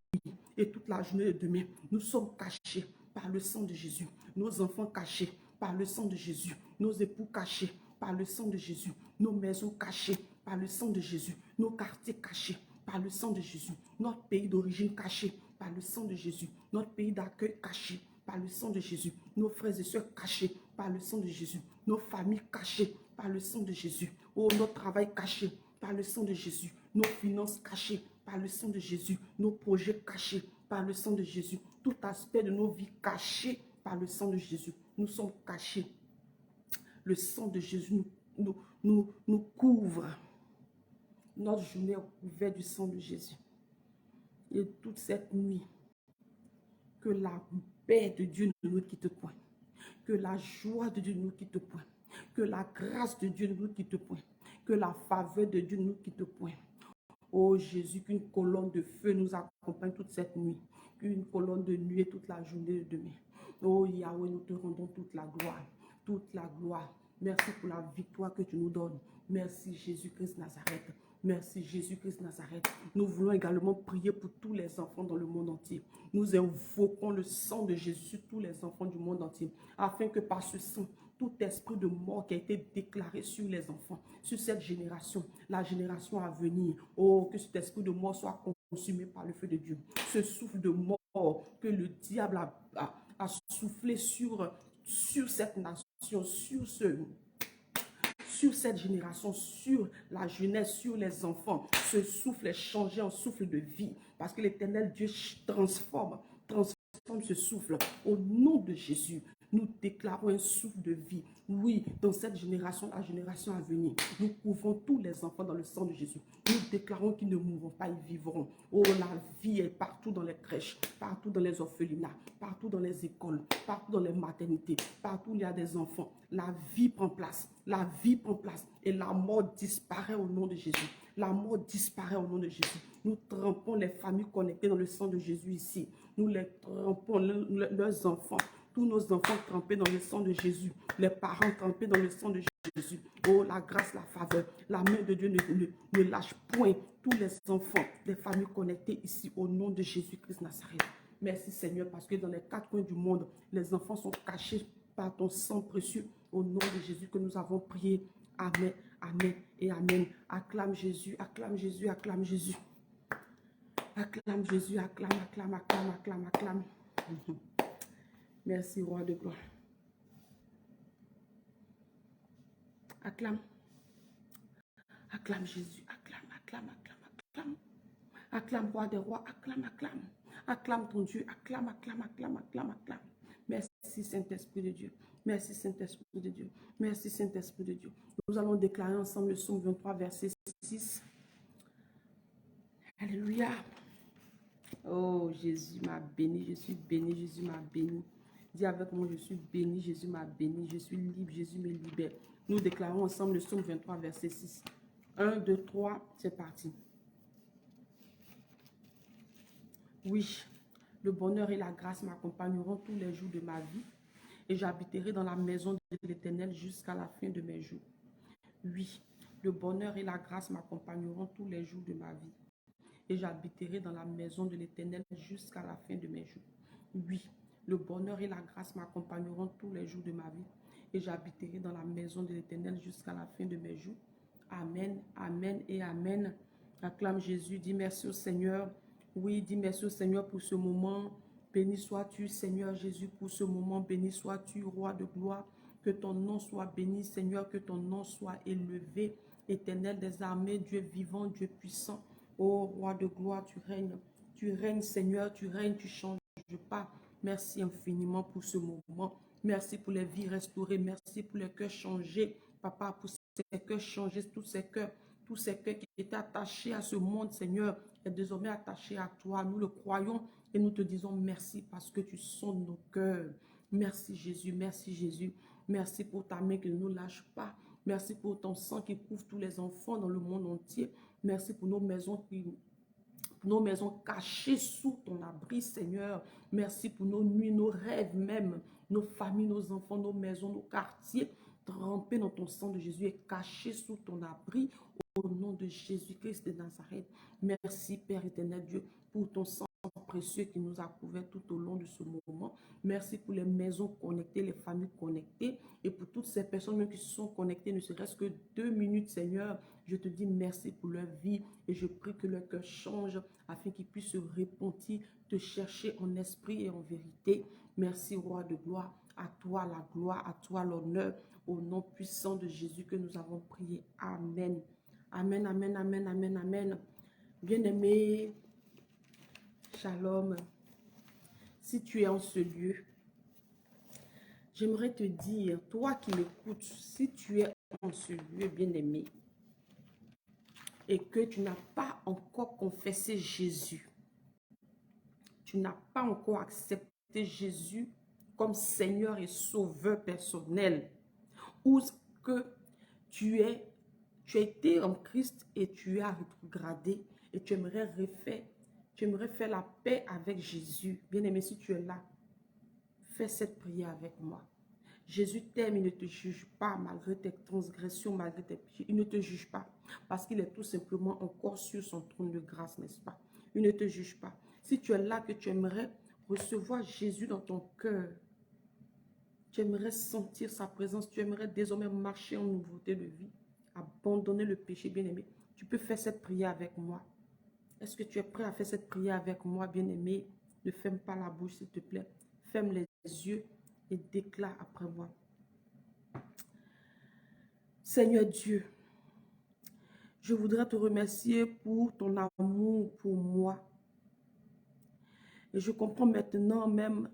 et toute la journée de demain. Nous sommes cachés par le sang de Jésus. Nos enfants cachés par le sang de Jésus. Nos époux cachés par le sang de Jésus. Nos maisons cachées par le sang de Jésus. Nos quartiers cachés par le sang de Jésus. Notre pays d'origine caché par le sang de Jésus. Notre pays d'accueil caché par le sang de Jésus. Nos frères et sœurs cachés par le sang de Jésus. Nos familles cachées par le sang de Jésus. Oh, notre travail caché par le sang de Jésus. Nos finances cachées par le sang de Jésus. Nos projets cachés par le sang de Jésus. Tout aspect de nos vies caché par le sang de Jésus. Nous sommes cachés. Le sang de Jésus nous couvre. Notre journée est couverte du sang de Jésus. Et toute cette nuit, que la paix de Dieu ne nous quitte point. Que la joie de Dieu ne nous quitte point. Que la grâce de Dieu ne nous quitte point. Que la faveur de Dieu ne nous quitte point. Oh Jésus, qu'une colonne de feu nous accompagne toute cette nuit. Qu'une colonne de nuit toute la journée de demain. Oh Yahweh, nous te rendons toute la gloire. Toute la gloire. Merci pour la victoire que tu nous donnes. Merci Jésus-Christ Nazareth. Merci Jésus-Christ Nazareth. Nous voulons également prier pour tous les enfants dans le monde entier. Nous invoquons le sang de Jésus sur tous les enfants du monde entier, afin que par ce sang, tout esprit de mort qui a été déclaré sur les enfants, sur cette génération, la génération à venir, oh, que cet esprit de mort soit consumé par le feu de Dieu. Ce souffle de mort que le diable a soufflé sur cette nation, sur cette génération, sur la jeunesse, sur les enfants. Ce souffle est changé en souffle de vie, parce que l'Éternel Dieu transforme ensemble ce souffle. Au nom de Jésus, nous déclarons un souffle de vie. Oui, dans cette génération, la génération à venir, nous couvrons tous les enfants dans le sang de Jésus. Nous déclarons qu'ils ne mourront pas, ils vivront. Oh, la vie est partout dans les crèches, partout dans les orphelinats, partout dans les écoles, partout dans les maternités, partout où il y a des enfants. La vie prend place, la vie prend place et la mort disparaît au nom de Jésus. La mort disparaît au nom de Jésus. Nous trempons les familles connectées dans le sang de Jésus ici. Nous les trempons, leurs enfants. Tous nos enfants trempés dans le sang de Jésus. Les parents trempés dans le sang de Jésus. Oh, la grâce, la faveur. La main de Dieu ne lâche point tous les enfants, les familles connectées ici au nom de Jésus-Christ Nazareth. Merci Seigneur parce que dans les quatre coins du monde, les enfants sont cachés par ton sang précieux. Au nom de Jésus que nous avons prié. Amen, amen et amen. Acclame Jésus, acclame Jésus, acclame Jésus. Acclame Jésus, acclame, acclame, acclame, acclame, acclame. Merci, roi de gloire. Acclame. Acclame Jésus, acclame, acclame, acclame, acclame. Acclame, roi des rois, acclame, acclame. Acclame ton Dieu, acclame, acclame, acclame, acclame, acclame. Merci, Saint-Esprit de Dieu. Merci, Saint-Esprit de Dieu. Merci, Saint-Esprit de Dieu. Nous allons déclarer ensemble le psaume 23, verset 6. Alléluia. Oh, Jésus m'a béni, je suis béni, Jésus m'a béni. Dis avec moi, je suis béni, Jésus m'a béni, je suis libre, Jésus me libère. Nous déclarons ensemble le psaume 23, verset 6. 1, 2, 3, c'est parti. Oui, le bonheur et la grâce m'accompagneront tous les jours de ma vie et j'habiterai dans la maison de l'Éternel jusqu'à la fin de mes jours. Oui, le bonheur et la grâce m'accompagneront tous les jours de ma vie et j'habiterai dans la maison de l'Éternel jusqu'à la fin de mes jours. Oui, le bonheur et la grâce m'accompagneront tous les jours de ma vie et j'habiterai dans la maison de l'Éternel jusqu'à la fin de mes jours. Amen, amen et amen. Acclame Jésus, dis merci au Seigneur. Oui, dis merci au Seigneur pour ce moment. Béni sois-tu, Seigneur Jésus, pour ce moment. Béni sois-tu, roi de gloire. Que ton nom soit béni, Seigneur, que ton nom soit élevé. Éternel des armées, Dieu vivant, Dieu puissant. Ô roi de gloire, tu règnes, Seigneur, tu règnes, tu changes pas. Merci infiniment pour ce moment. Merci pour les vies restaurées. Merci pour les cœurs changés. Papa, pour ces cœurs changés, tous ces cœurs qui étaient attachés à ce monde, Seigneur, est désormais attaché à toi. Nous le croyons et nous te disons merci parce que tu sondes nos cœurs. Merci Jésus, merci Jésus. Merci pour ta main qui ne nous lâche pas. Merci pour ton sang qui couvre tous les enfants dans le monde entier. Merci pour nos maisons cachées sous ton abri, Seigneur. Merci pour nos nuits, nos rêves même, nos familles, nos enfants, nos maisons, nos quartiers, trempés dans ton sang de Jésus et cachés sous ton abri au nom de Jésus-Christ de Nazareth. Merci, Père éternel Dieu, pour ton sang précieux qui nous a couverts tout au long de ce moment. Merci pour les maisons connectées, les familles connectées et pour toutes ces personnes même qui se sont connectées, ne serait-ce que 2 minutes, Seigneur. Je te dis merci pour leur vie et je prie que leur cœur change afin qu'ils puissent se repentir, te chercher en esprit et en vérité. Merci, roi de gloire. À toi la gloire, à toi l'honneur, au nom puissant de Jésus que nous avons prié. Amen. Amen, amen, amen, amen, amen. Bien-aimé, shalom. Si tu es en ce lieu, j'aimerais te dire, toi qui m'écoutes, si tu es en ce lieu, bien-aimé, et que tu n'as pas encore confessé Jésus, tu n'as pas encore accepté Jésus comme Seigneur et Sauveur personnel, ou que tu as été en Christ et tu as rétrogradé et tu aimerais faire la paix avec Jésus. Bien-aimé, si tu es là, fais cette prière avec moi. Jésus t'aime, il ne te juge pas malgré tes transgressions, malgré tes péchés. Il ne te juge pas parce qu'il est tout simplement encore sur son trône de grâce, n'est-ce pas? Il ne te juge pas. Si tu es là, que tu aimerais recevoir Jésus dans ton cœur, tu aimerais sentir sa présence, tu aimerais désormais marcher en nouveauté de vie, abandonner le péché, bien-aimé, tu peux faire cette prière avec moi. Est-ce que tu es prêt à faire cette prière avec moi, bien-aimé? Ne ferme pas la bouche, s'il te plaît. Ferme les yeux et déclare après moi. Seigneur Dieu, je voudrais te remercier pour ton amour pour moi. Et je comprends maintenant même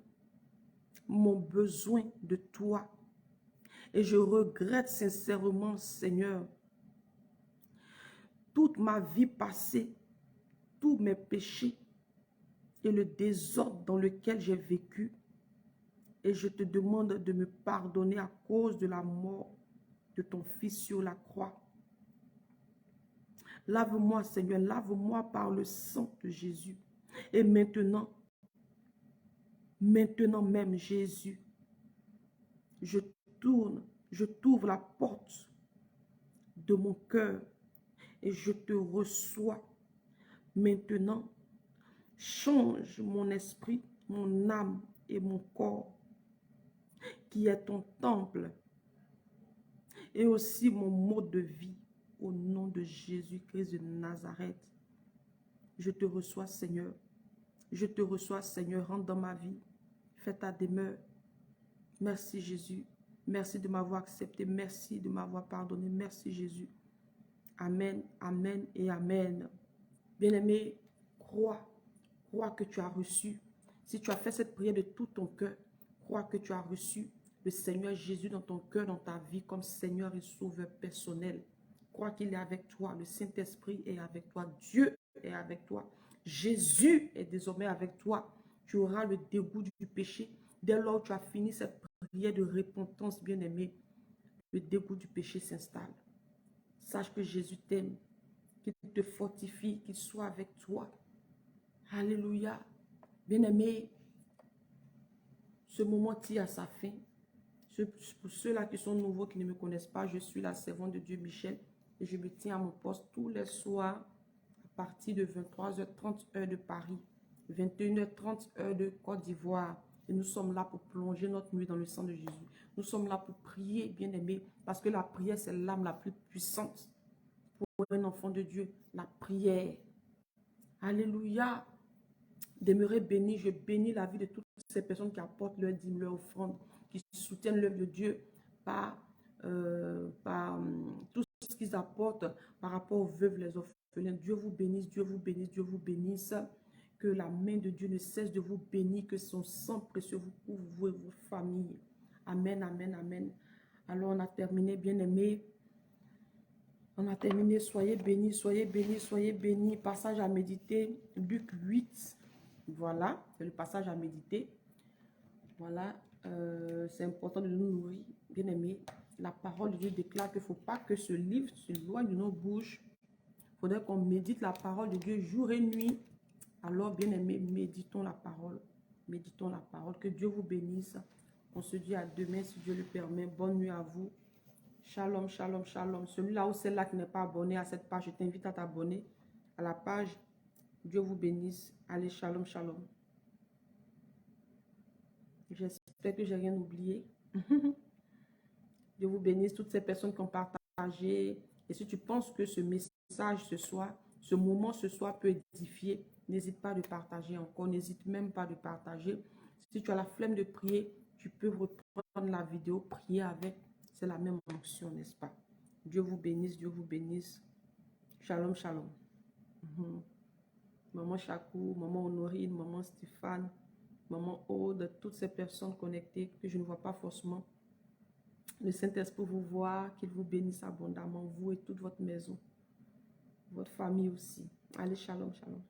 mon besoin de toi. Et je regrette sincèrement, Seigneur, toute ma vie passée, tous mes péchés et le désordre dans lequel j'ai vécu. Et je te demande de me pardonner à cause de la mort de ton Fils sur la croix. Lave-moi, Seigneur, lave-moi par le sang de Jésus. Et maintenant même, Jésus, je t'ouvre la porte de mon cœur et je te reçois. Maintenant, change mon esprit, mon âme et mon corps, qui est ton temple, et aussi mon mode de vie, au nom de Jésus-Christ de Nazareth. Je te reçois, Seigneur. Je te reçois, Seigneur. Rentre dans ma vie. Fais ta demeure. Merci, Jésus. Merci de m'avoir accepté. Merci de m'avoir pardonné. Merci, Jésus. Amen, amen et amen. Bien-aimé, crois que tu as reçu. Si tu as fait cette prière de tout ton cœur, crois que tu as reçu le Seigneur Jésus dans ton cœur, dans ta vie, comme Seigneur et Sauveur personnel. Crois qu'il est avec toi. Le Saint-Esprit est avec toi. Dieu est avec toi. Jésus est désormais avec toi. Tu auras le dégoût du péché. Dès lors que tu as fini cette prière de repentance, bien-aimé, le dégoût du péché s'installe. Sache que Jésus t'aime, qu'il te fortifie, qu'il soit avec toi. Alléluia. Bien-aimé, ce moment tire à sa fin. Pour ceux-là qui sont nouveaux, qui ne me connaissent pas, je suis la servante de Dieu Michel et je me tiens à mon poste tous les soirs à partir de 23h30 heure de Paris, 21h30 heure de Côte d'Ivoire. Et nous sommes là pour plonger notre nuit dans le sang de Jésus. Nous sommes là pour prier, bien-aimé, parce que la prière, c'est l'arme la plus puissante pour un enfant de Dieu. La prière. Alléluia. Demeurez bénis. Je bénis la vie de toutes ces personnes qui apportent leur dîme, leur offrande, qui soutiennent l'œuvre de Dieu par tout ce qu'ils apportent par rapport aux veuves, les orphelins. Dieu vous bénisse, Dieu vous bénisse, Dieu vous bénisse. Que la main de Dieu ne cesse de vous bénir, que son sang précieux vous couvre, vous et vos familles. Amen, amen, amen. Alors on a terminé, bien-aimés. On a terminé. Soyez bénis, soyez bénis, soyez bénis. Passage à méditer, Luc 8. Voilà, c'est le passage à méditer. Voilà, c'est important de nous nourrir, bien aimés. La parole de Dieu déclare qu'il ne faut pas que ce livre s'éloigne de nos bouches. Il faudrait qu'on médite la parole de Dieu jour et nuit. Alors, bien aimés, méditons la parole. Méditons la parole. Que Dieu vous bénisse. On se dit à demain si Dieu le permet. Bonne nuit à vous. Shalom, shalom, shalom. Celui-là ou celle-là qui n'est pas abonné à cette page, je t'invite à t'abonner à la page. Dieu vous bénisse. Allez, shalom, shalom. J'espère que j'ai rien oublié. Dieu vous bénisse, toutes ces personnes qui ont partagé. Et si tu penses que ce message ce soir, ce moment ce soir peut édifier, n'hésite pas de partager encore. N'hésite même pas de partager. Si tu as la flemme de prier, tu peux reprendre la vidéo, prier avec. C'est la même onction, n'est-ce pas? Dieu vous bénisse, Dieu vous bénisse. Shalom, shalom. Maman Chakou, maman Honorine, maman Stéphane, maman Aude, toutes ces personnes connectées que je ne vois pas forcément. Le Saint-Esprit vous voit, qu'il vous bénisse abondamment, vous et toute votre maison, votre famille aussi. Allez, shalom, shalom.